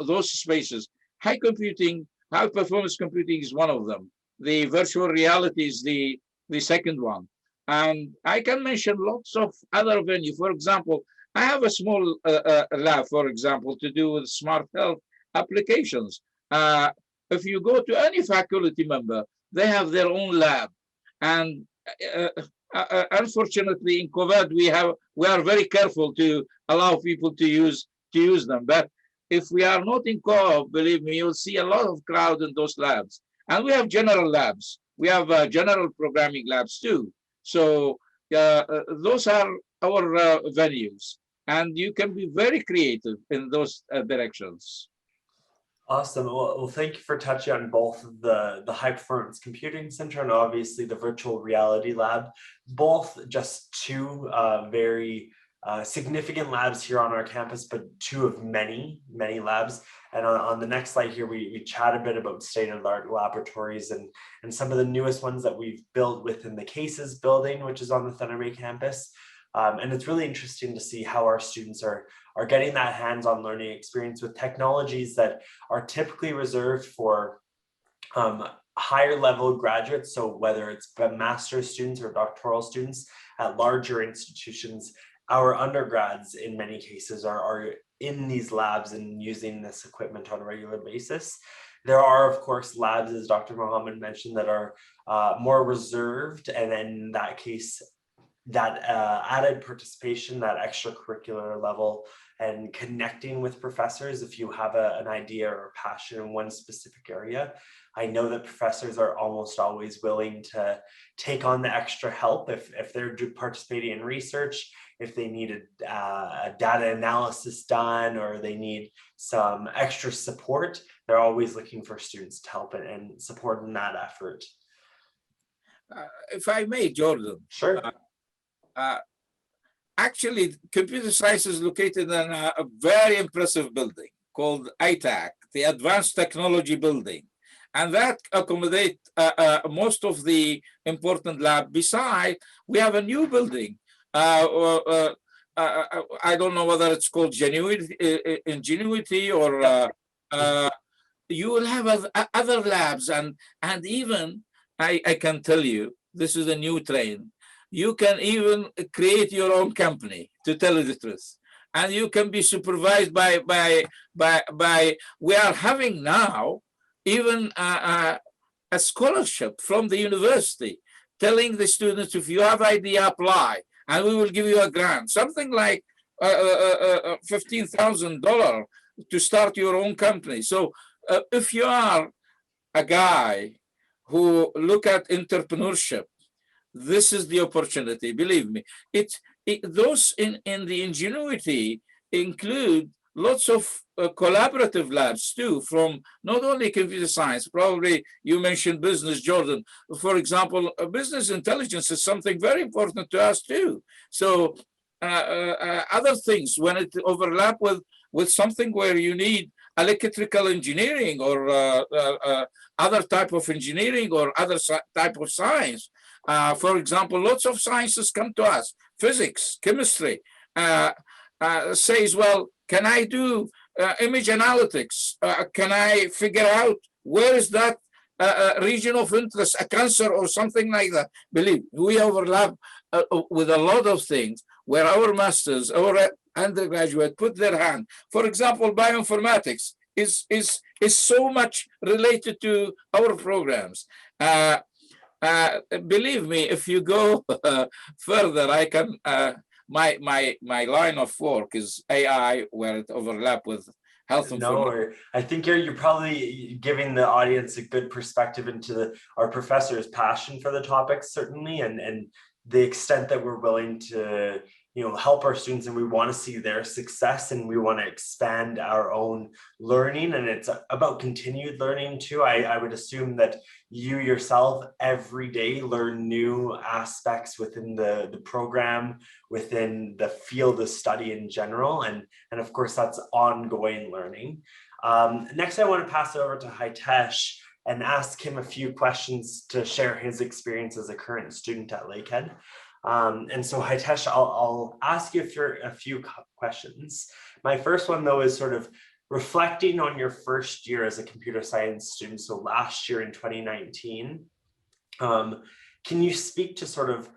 those spaces. High performance computing is one of them. The virtual reality is the second one. And I can mention lots of other venues. For example, I have a small lab, for example, to do with smart health applications. If you go to any faculty member, they have their own lab. And unfortunately, in COVID, we are very careful to allow people to use them. But if we are not in co-op, believe me, you'll see a lot of crowd in those labs. And we have general labs. We have general programming labs too. So those are our venues. And you can be very creative in those directions. Awesome. Well, thank you for touching on both the High Performance Computing Center and obviously the Virtual Reality Lab, both just two very significant labs here on our campus, but two of many labs. And on the next slide here, we chat a bit about state-of-the-art laboratories and some of the newest ones that we've built within the Cases building, which is on the Thunder Bay campus. And it's really interesting to see how our students are getting that hands-on learning experience with technologies that are typically reserved for higher level graduates. So whether it's master's students or doctoral students at larger institutions, our undergrads in many cases are in these labs and using this equipment on a regular basis. There are, of course, labs, as Dr. Mohammed mentioned, that are more reserved, and in that case, that added participation, that extracurricular level, and connecting with professors if you have an idea or passion in one specific area. I know that professors are almost always willing to take on the extra help if they're participating in research, if they need a data analysis done, or they need some extra support. They're always looking for students to help and support in that effort. If I may, Jordan. Sure. Actually, computer science is located in a very impressive building called ITAC, the Advanced Technology Building. And that accommodates most of the important lab. Besides, we have a new building I don't know whether it's called ingenuity or you will have other labs, and even I can tell you, this is a new trend. You can even create your own company, to tell you the truth, and you can be supervised by. We are having now even a scholarship from the university, telling the students, if you have idea, apply, and we will give you a grant, something like $15,000 to start your own company. So if you are a guy who look at entrepreneurship, this is the opportunity. Believe me, those in the ingenuity include lots of collaborative labs too, from not only computer science. Probably you mentioned business, Jordan. For example, business intelligence is something very important to us too. So other things, when it overlap with something where you need electrical engineering or other type of engineering or other type of science. For example, lots of sciences come to us, physics, chemistry, says, well, can I do image analytics? Can I figure out where is that region of interest, a cancer or something like that? Believe we overlap with a lot of things where our masters, our undergraduate put their hand. For example, bioinformatics is so much related to our programs. Believe me, if you go further, I can. My line of work is AI, where it overlap with health information. No, I think you're probably giving the audience a good perspective into our professor's passion for the topic, certainly, and the extent that we're willing to help our students, and we want to see their success, and we want to expand our own learning, and it's about continued learning too. I would assume that you yourself every day learn new aspects within the program, within the field of study in general, and of course that's ongoing learning. Next, I want to pass it over to Hitesh and ask him a few questions to share his experience as a current student at Lakehead. And so Hitesh, I'll ask you a few questions. My first one though is sort of reflecting on your first year as a computer science student, so last year in 2019. Can you speak to sort of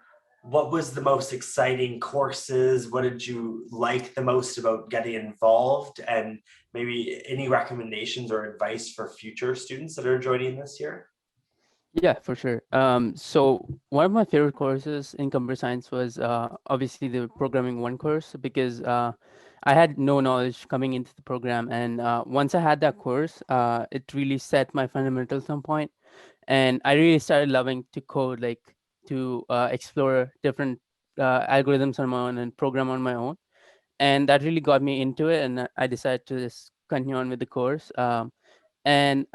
what was the most exciting courses? What did you like the most about getting involved? And maybe any recommendations or advice for future students that are joining this year? Yeah, for sure. So one of my favorite courses in computer science was obviously the programming one course, because I had no knowledge coming into the program. And once I had that course, it really set my fundamentals on point. And I really started loving to code, like to explore different algorithms on my own and program on my own. And that really got me into it. And I decided to just continue on with the course. And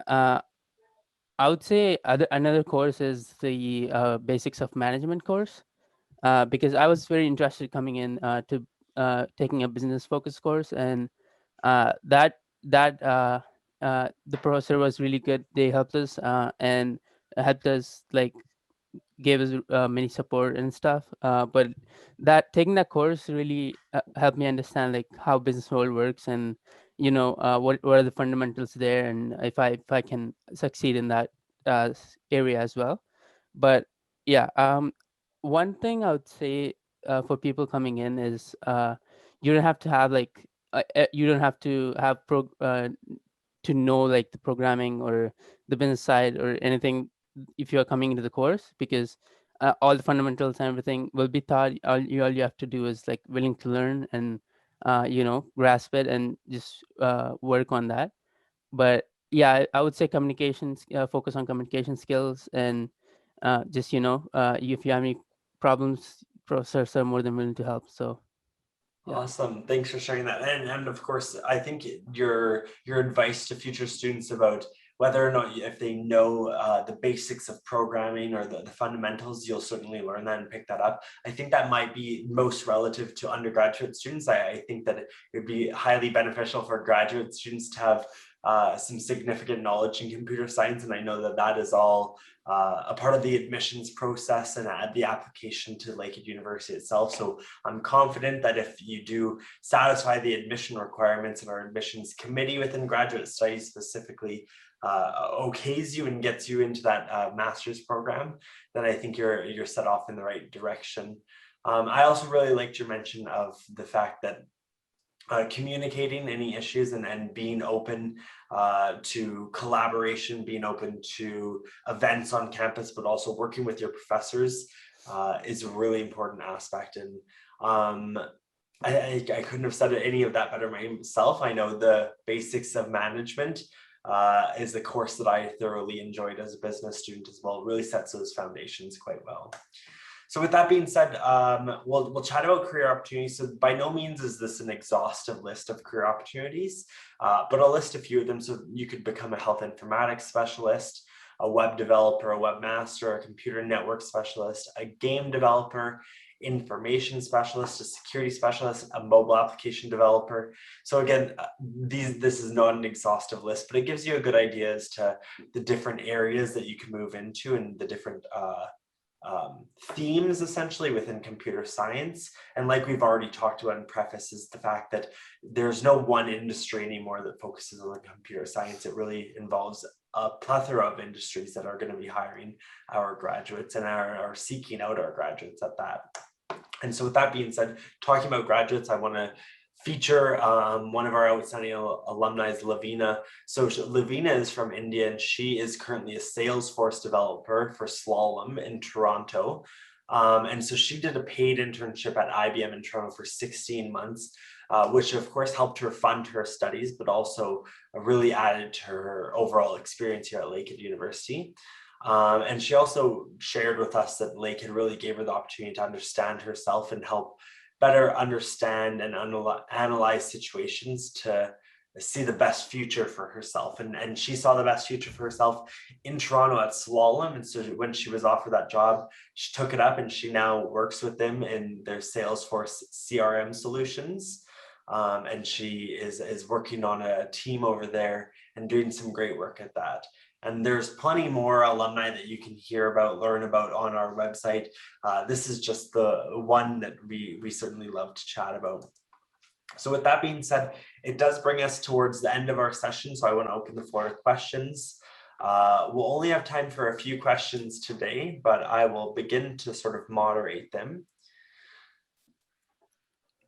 I would say another course is the basics of management course, because I was very interested coming in to taking a business focused course, and that the professor was really good. They helped us and helped us, like gave us many support and stuff. But that taking that course really helped me understand like how business world works, and what are the fundamentals there, and if I can succeed in that area as well. But yeah, one thing I would say for people coming in is you don't have to have like you don't have to have to know like the programming or the business side or anything if you are coming into the course, because all the fundamentals and everything will be taught. All you have to do is like willing to learn and grasp it and just work on that. But yeah, I would say communications, focus on communication skills, and just if you have any problems, professors are more than willing to help. So yeah. Awesome. Thanks for sharing that. And of course, I think your advice to future students about whether or not if they know the basics of programming or the fundamentals, you'll certainly learn that and pick that up. I think that might be most relative to undergraduate students. I think that it would be highly beneficial for graduate students to have some significant knowledge in computer science. And I know that that is all a part of the admissions process and the application to Lakehead University itself. So I'm confident that if you do satisfy the admission requirements in our admissions committee within graduate studies specifically, okays you and gets you into that master's program, then I think you're set off in the right direction. I also really liked your mention of the fact that communicating any issues and being open to collaboration, being open to events on campus, but also working with your professors is a really important aspect. And I couldn't have said any of that better myself. I know the basics of management is the course that I thoroughly enjoyed as a business student as well. It really sets those foundations quite well. So with that being said, we'll chat about career opportunities. So by no means is this an exhaustive list of career opportunities, but I'll list a few of them. So you could become a health informatics specialist, a web developer, a webmaster, a computer network specialist, a game developer, information specialist, a security specialist, a mobile application developer. So again, this is not an exhaustive list, but it gives you a good idea as to the different areas that you can move into and the different themes essentially within computer science. And like we've already talked about in preface is the fact that there's no one industry anymore that focuses on computer science. It really involves a plethora of industries that are going to be hiring our graduates and are seeking out our graduates at that. And so with that being said, talking about graduates, I want to feature one of our outstanding alumni is Lavina. So Lavina is from India and she is currently a Salesforce developer for Slalom in Toronto. And so she did a paid internship at IBM in Toronto for 16 months, which of course helped her fund her studies, but also really added to her overall experience here at Lakehead University. And she also shared with us that Lakehead really gave her the opportunity to understand herself and help better understand and analyze situations to see the best future for herself. And she saw the best future for herself in Toronto at Slalom. And so when she was offered that job, she took it up and she now works with them in their Salesforce CRM solutions. And she is working on a team over there and doing some great work at that. And there's plenty more alumni that you can hear about, learn about on our website. This is just the one that we certainly love to chat about. So with that being said, it does bring us towards the end of our session. So I want to open the floor to questions. We'll only have time for a few questions today, but I will begin to sort of moderate them.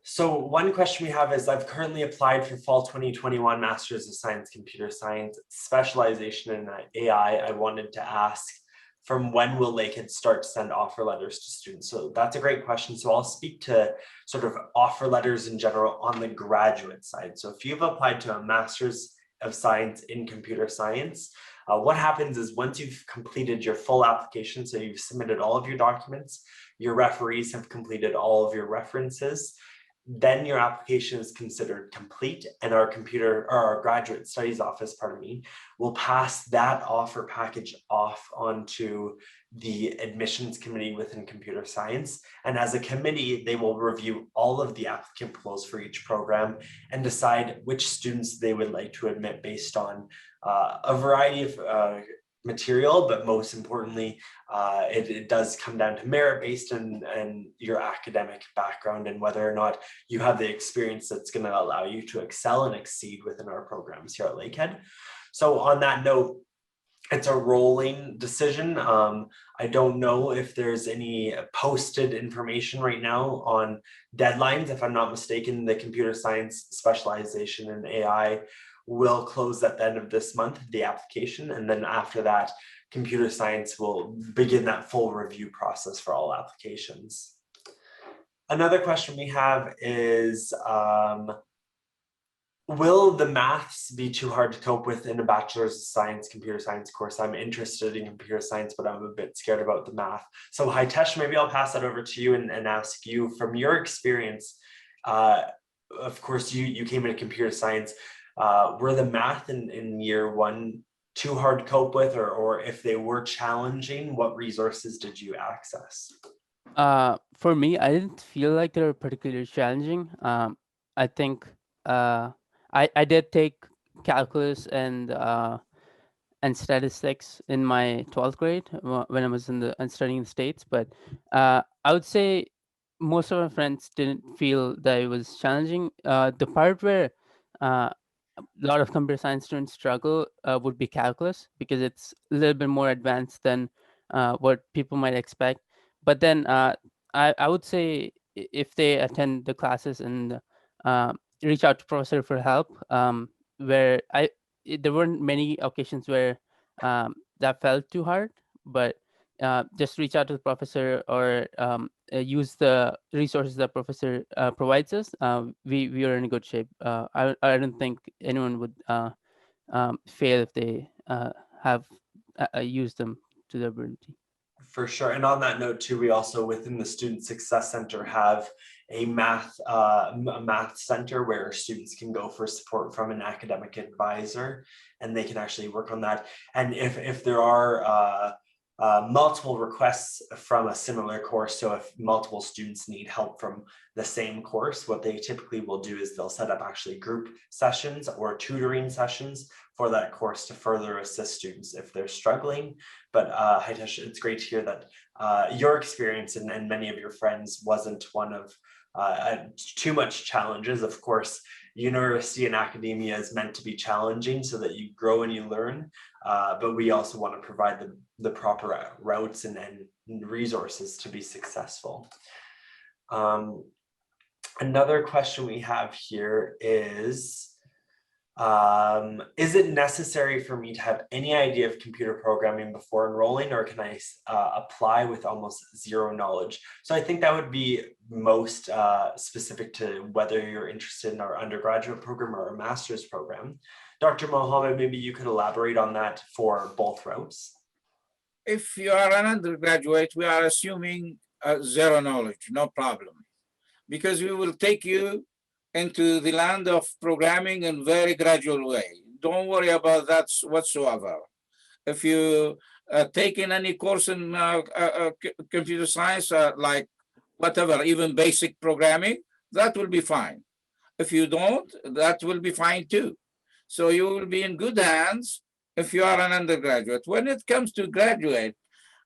So one question we have is, I've currently applied for fall 2021 Masters of Science, Computer Science, specialization in AI. I wanted to ask, from when will Lakehead start to send offer letters to students? So that's a great question. So I'll speak to sort of offer letters in general on the graduate side. So if you've applied to a Masters of Science in Computer Science, what happens is once you've completed your full application, so you've submitted all of your documents, your referees have completed all of your references, then your application is considered complete, and our graduate studies office, will pass that offer package off onto the admissions committee within computer science. And as a committee, they will review all of the applicant pools for each program and decide which students they would like to admit based on a variety of material, but most importantly, it does come down to merit-based and your academic background and whether or not you have the experience that's going to allow you to excel and exceed within our programs here at Lakehead. So on that note, it's a rolling decision. I don't know if there's any posted information right now on deadlines. If I'm not mistaken, the computer science specialization in AI will close at the end of this month, the application. And then after that, computer science will begin that full review process for all applications. Another question we have is, will the maths be too hard to cope with in a bachelor's of science, computer science course? I'm interested in computer science, but I'm a bit scared about the math. So Hitesh, maybe I'll pass that over to you and ask you from your experience. Of course, you came into computer science. Were the math in year one too hard to cope with, or if they were challenging, what resources did you access? For me, I didn't feel like they were particularly challenging. I think I did take calculus and statistics in my 12th grade when I was studying in the States. But I would say most of my friends didn't feel that it was challenging. The part where a lot of computer science students struggle would be calculus, because it's a little bit more advanced than what people might expect. But then I would say if they attend the classes and reach out to professor for help, where there weren't many occasions where that felt too hard, but just reach out to the professor or use the resources that professor provides us. We are in a good shape. I don't think anyone would fail if they have used them to their ability. For sure. And on that note too, we also within the Student Success Center have a math center where students can go for support from an academic advisor, and they can actually work on that. And if there are multiple requests from a similar course, so if multiple students need help from the same course, what they typically will do is they'll set up actually group sessions or tutoring sessions for that course to further assist students if they're struggling. But Hitesh, it's great to hear that your experience and many of your friends wasn't one of too much challenges. Of course, university and academia is meant to be challenging so that you grow and you learn, but we also want to provide the proper routes and resources to be successful. Another question we have here is it necessary for me to have any idea of computer programming before enrolling, or can I apply with almost zero knowledge? So I think that would be most specific to whether you're interested in our undergraduate program or our master's program. Dr. Mohammed, maybe you could elaborate on that for both routes. If you are an undergraduate, we are assuming zero knowledge, no problem, because we will take you into the land of programming in very gradual way. Don't worry about that whatsoever. If you taken any course in computer science, like whatever, even basic programming, that will be fine. If you don't, that will be fine too. So you will be in good hands if you are an undergraduate. When it comes to graduate,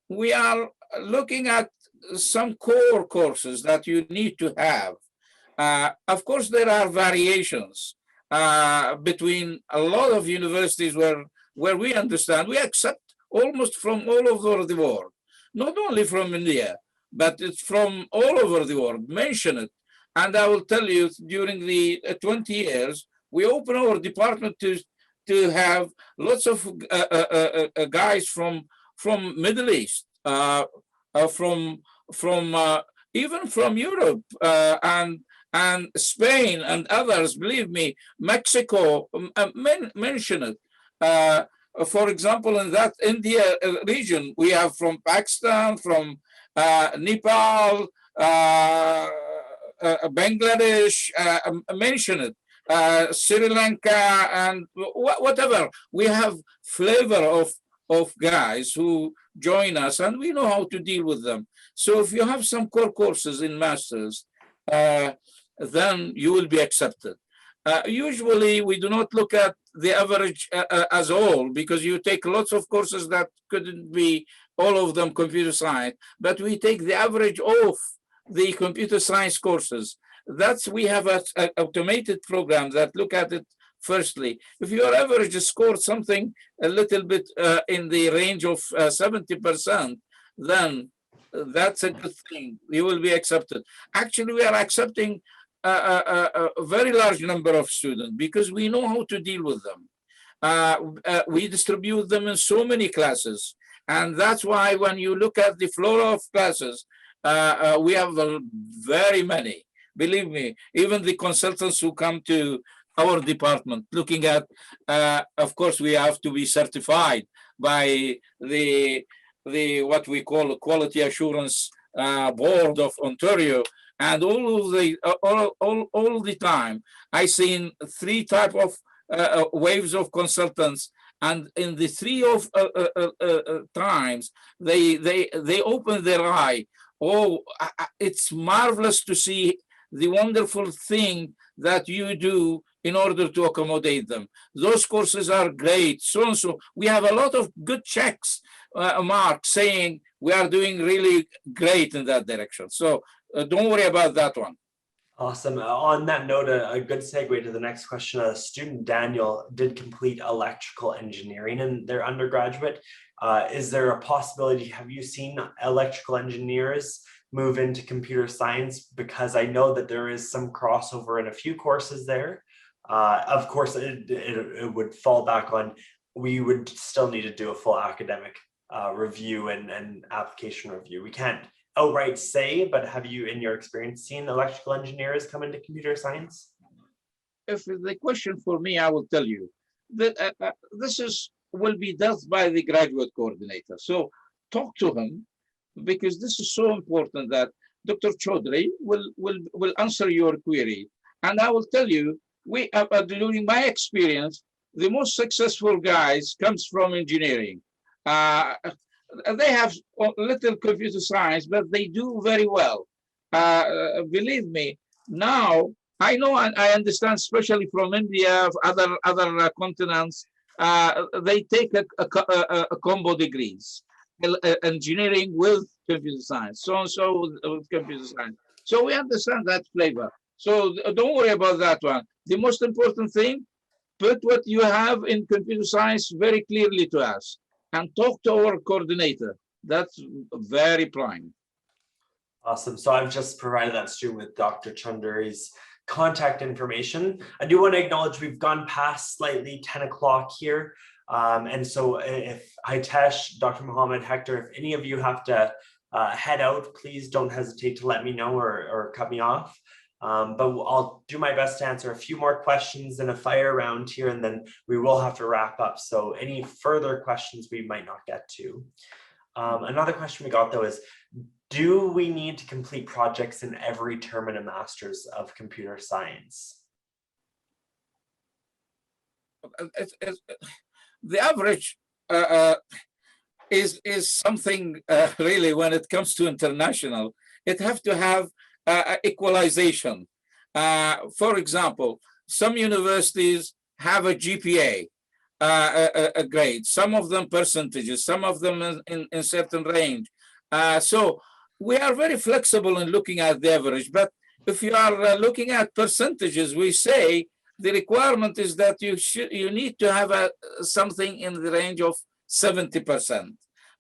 we are looking at some core courses that you need to have. Of course, there are variations between a lot of universities where we understand, we accept almost from all over the world, not only from India, but it's from all over the world. Mention it. And I will tell you, during the 20 years, we open our department to have lots of guys from Middle East, even from Europe, and Spain and others. Believe me, Mexico, mention it. For example, in that India region, we have from Pakistan, from Nepal, Bangladesh, mention it, Sri Lanka, and whatever. We have flavor of guys who join us, and we know how to deal with them. So if you have some core courses in masters, then you will be accepted. Usually, we do not look at the average as a whole, because you take lots of courses that couldn't be all of them computer science, but we take the average of the computer science courses. We have an automated program that look at it firstly. If your average score something a little bit in the range of 70%, then that's a good thing. You will be accepted. Actually, we are accepting a very large number of students because we know how to deal with them. We distribute them in so many classes. And that's why when you look at the flora of classes, we have very many. Believe me, even the consultants who come to our department looking at, of course, we have to be certified by the what we call the Quality Assurance Board of Ontario. And all the time, I seen three type of waves of consultants, and in the three of times they open their eye. Oh, it's marvelous to see the wonderful thing that you do in order to accommodate them. Those courses are great, so and so. We have a lot of good checks, marks saying we are doing really great in that direction. So don't worry about that one. Awesome. On that note, a good segue to the next question. Student Daniel did complete electrical engineering in their undergraduate. Is there a possibility, have you seen electrical engineers move into computer science? Because I know that there is some crossover in a few courses there. Of course, it would fall back on, we would still need to do a full academic review and application review. We can't outright say, but have you, in your experience, seen electrical engineers come into computer science? If the question for me, I will tell you that this will be dealt by the graduate coordinator. So talk to him, because this is so important that Dr. Chaudhry will answer your query. And I will tell you, during my experience, the most successful guys comes from engineering. They have little computer science, but they do very well. Believe me, now I know and I understand, especially from India, other continents, they take a combo degrees, engineering with computer science, so and so with computer science. So we understand that flavor. So don't worry about that one. The most important thing, put what you have in computer science very clearly to us, and talk to our coordinator. That's very prime. Awesome. So I've just provided that student with Dr. Chaudhry's contact information. I do want to acknowledge we've gone past slightly 10 o'clock here. And so if Hitesh, Dr. Mohammed, Hector, if any of you have to head out, please don't hesitate to let me know or cut me off. But I'll do my best to answer a few more questions in a fire round here, and then we will have to wrap up. So any further questions we might not get to. Another question we got though is, do we need to complete projects in every term in a master's of computer science? The average is something really, when it comes to international, it have to have equalization. For example, some universities have a GPA, a grade, some of them percentages, some of them in certain range. So we are very flexible in looking at the average, but if you are looking at percentages, we say the requirement is that you need to have something in the range of 70%.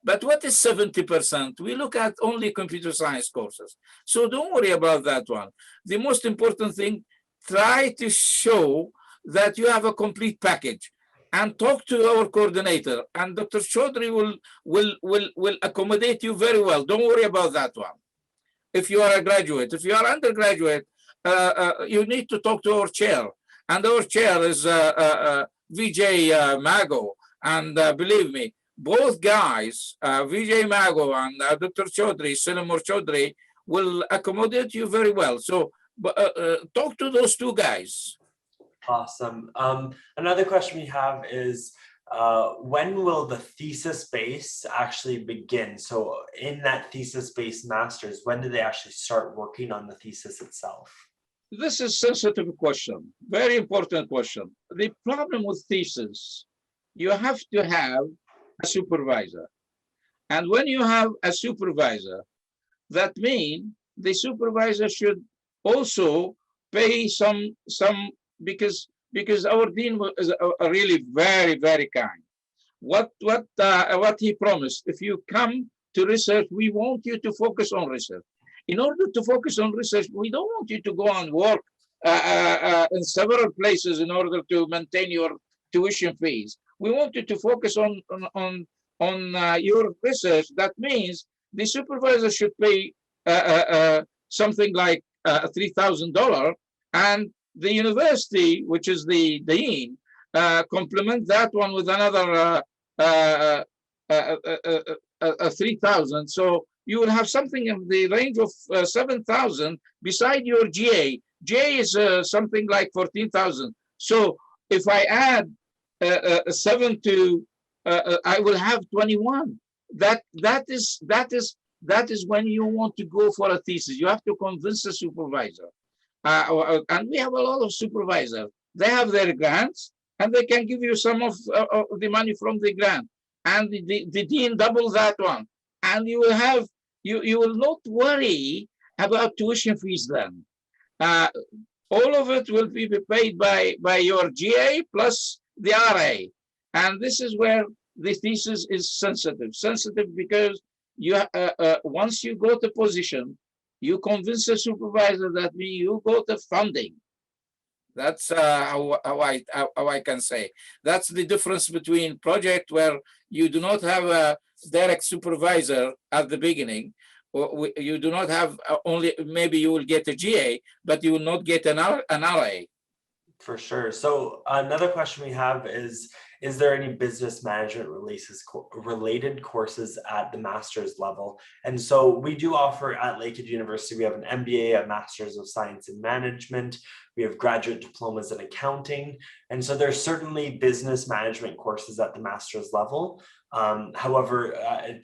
But what is 70%? We look at only computer science courses. So don't worry about that one. The most important thing, try to show that you have a complete package, and talk to our coordinator, and Dr. Chaudhry will accommodate you very well. Don't worry about that one. If you are a graduate, if you are undergraduate, you need to talk to our chair, and our chair is Vijay Mago, and believe me, both guys, Vijay Mago and Dr. Chaudhry, Sinamur Chaudhry, will accommodate you very well. So talk to those two guys. Awesome. Another question we have is, when will the thesis base actually begin? So in that thesis based masters, when do they actually start working on the thesis itself? This is a sensitive question, very important question. The problem with thesis, you have to have a supervisor. And when you have a supervisor, that means the supervisor should also pay some because our dean is really very, very kind. What he promised, if you come to research, we want you to focus on research. In order to focus on research, we don't want you to go and work in several places in order to maintain your tuition fees. We want you to focus on your research. That means the supervisor should pay something like $3,000, and the university, which is the dean, complement that one with another 3,000. So you will have something in the range of 7,000 beside your GA. GA is something like 14,000. So if I add 7 to, I will have 21. That is when you want to go for a thesis. You have to convince the supervisor. And we have a lot of supervisors. they have their grants, and they can give you some of the money from the grant, and the dean double that one, and you will have you will not worry about tuition fees then. All of it will be paid by your GA plus the RA, and this is where the thesis is sensitive because you once you got a position, you convince the supervisor that you got the funding. That's how I can say. That's the difference between project where you do not have a direct supervisor at the beginning, or you do not have only, maybe you will get a GA, but you will not get an RA. For sure. So another question we have is there any business management related courses at the master's level? And so we do offer at Lakehead University, we have an MBA, a Master's of Science in Management. We have graduate diplomas in accounting. And so there's certainly business management courses at the master's level. However,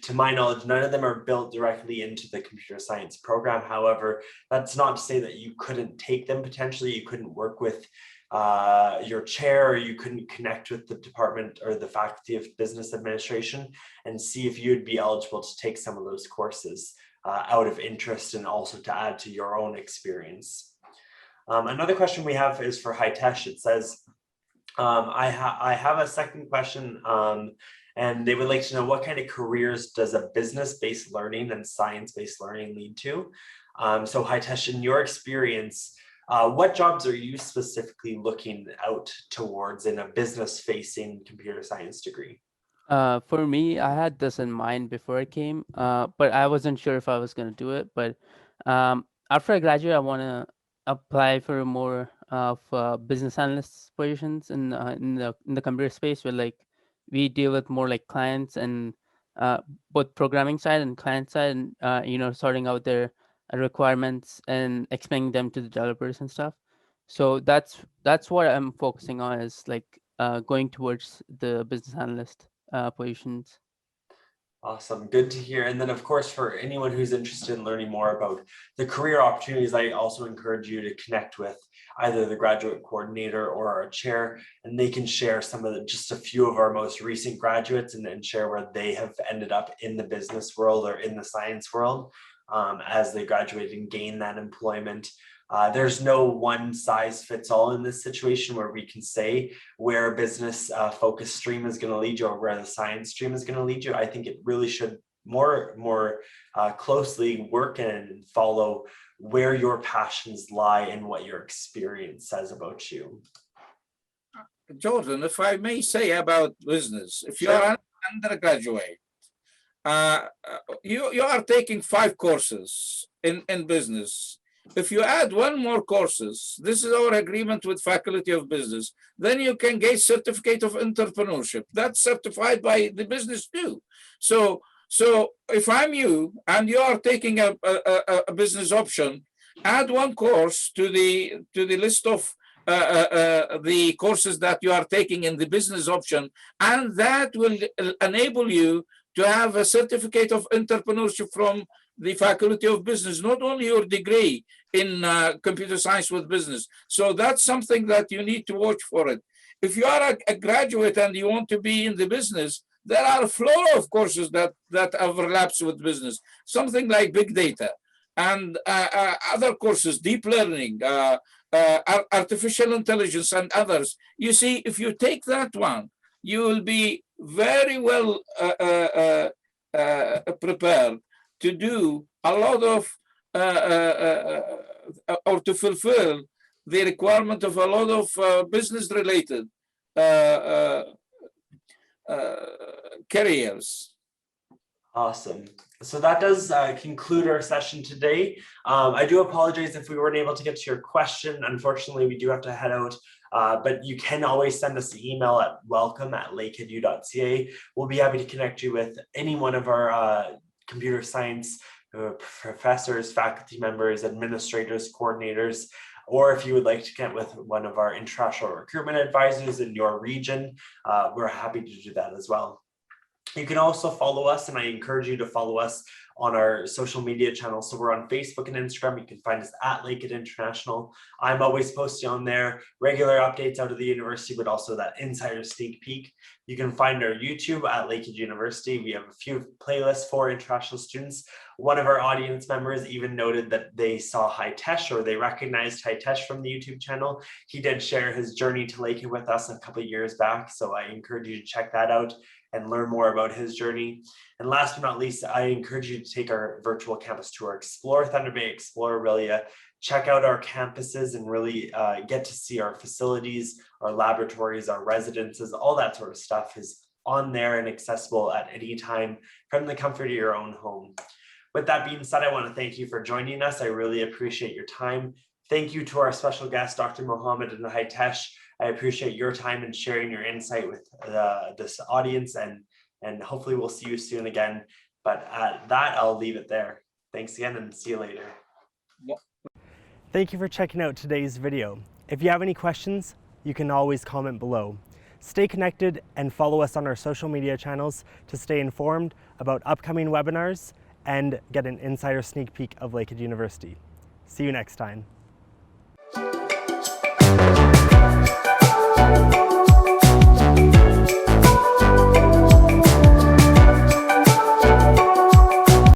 to my knowledge, none of them are built directly into the computer science program. However, that's not to say that you couldn't take them potentially. You couldn't work with your chair, or you couldn't connect with the department or the faculty of business administration and see if you would be eligible to take some of those courses out of interest and also to add to your own experience. Another question we have is for Hitesh. It says, I have a second question, and they would like to know, what kind of careers does a business-based learning and science-based learning lead to? So Hitesh, in your experience, what jobs are you specifically looking out towards in a business-facing computer science degree? For me, I had this in mind before I came, but I wasn't sure if I was going to do it. But after I graduate, I want to apply for more of business analyst positions in the computer space, where like we deal with more like clients and both programming side and client side, and sorting out their requirements and explaining them to the developers and stuff. So that's what I'm focusing on, is like going towards the business analyst positions. Awesome, good to hear. And then of course, for anyone who's interested in learning more about the career opportunities, I also encourage you to connect with either the graduate coordinator or our chair, and they can share some of just a few of our most recent graduates and share where they have ended up in the business world or in the science world as they graduate and gain that employment. There's no one size fits all in this situation where we can say where a business focused stream is going to lead you or where the science stream is going to lead you. I think it really should more closely work and follow where your passions lie and what your experience says about you. Jordan, if I may say about business, if Sure. you're an undergraduate, you are taking 5 courses in business. If you add 1 more courses, this is our agreement with Faculty of Business, then you can get certificate of entrepreneurship. That's certified by the business too. So if I'm you and you are taking a business option, add 1 course to the list of the courses that you are taking in the business option, and that will enable you to have a certificate of entrepreneurship from the Faculty of Business, not only your degree in computer science with business. So that's something that you need to watch for it. If you are a graduate and you want to be in the business, there are a flow of courses that overlaps with business, something like big data and other courses, deep learning, artificial intelligence and others. You see, if you take that one, you will be very well prepared to do a lot of or to fulfill the requirement of a lot of business related careers. Awesome. So that does conclude our session today. I do apologize if we weren't able to get to your question. Unfortunately, we do have to head out, but you can always send us an email at welcome@lakeheadu.ca. We'll be happy to connect you with any one of our computer science professors, faculty members, administrators, coordinators, or if you would like to connect with one of our international recruitment advisors in your region, we're happy to do that as well. You can also follow us, and I encourage you to follow us on our social media channels. So we're on Facebook and Instagram. You can find us at Lakehead International. I'm always posting on there regular updates out of the university, but also that insider sneak peek. You can find our YouTube at Lakehead University. We have a few playlists for international students. One of our audience members even noted that they saw Hitesh, or they recognized Hitesh from the YouTube channel. He did share his journey to Lakehead with us a couple of years back. So I encourage you to check that out and learn more about his journey. And last but not least, I encourage you to take our virtual campus tour. Explore Thunder Bay, explore Aurelia, check out our campuses and really get to see our facilities, our laboratories, our residences, all that sort of stuff is on there and accessible at any time from the comfort of your own home. With that being said, I want to thank you for joining us. I really appreciate your time. Thank you to our special guests, Dr. Mohammed and Hitesh. I appreciate your time and sharing your insight with this audience, and hopefully we'll see you soon again. But at that, I'll leave it there. Thanks again and see you later. Thank you for checking out today's video. If you have any questions, you can always comment below. Stay connected and follow us on our social media channels to stay informed about upcoming webinars and get an insider sneak peek of Lakehead University. See you next time.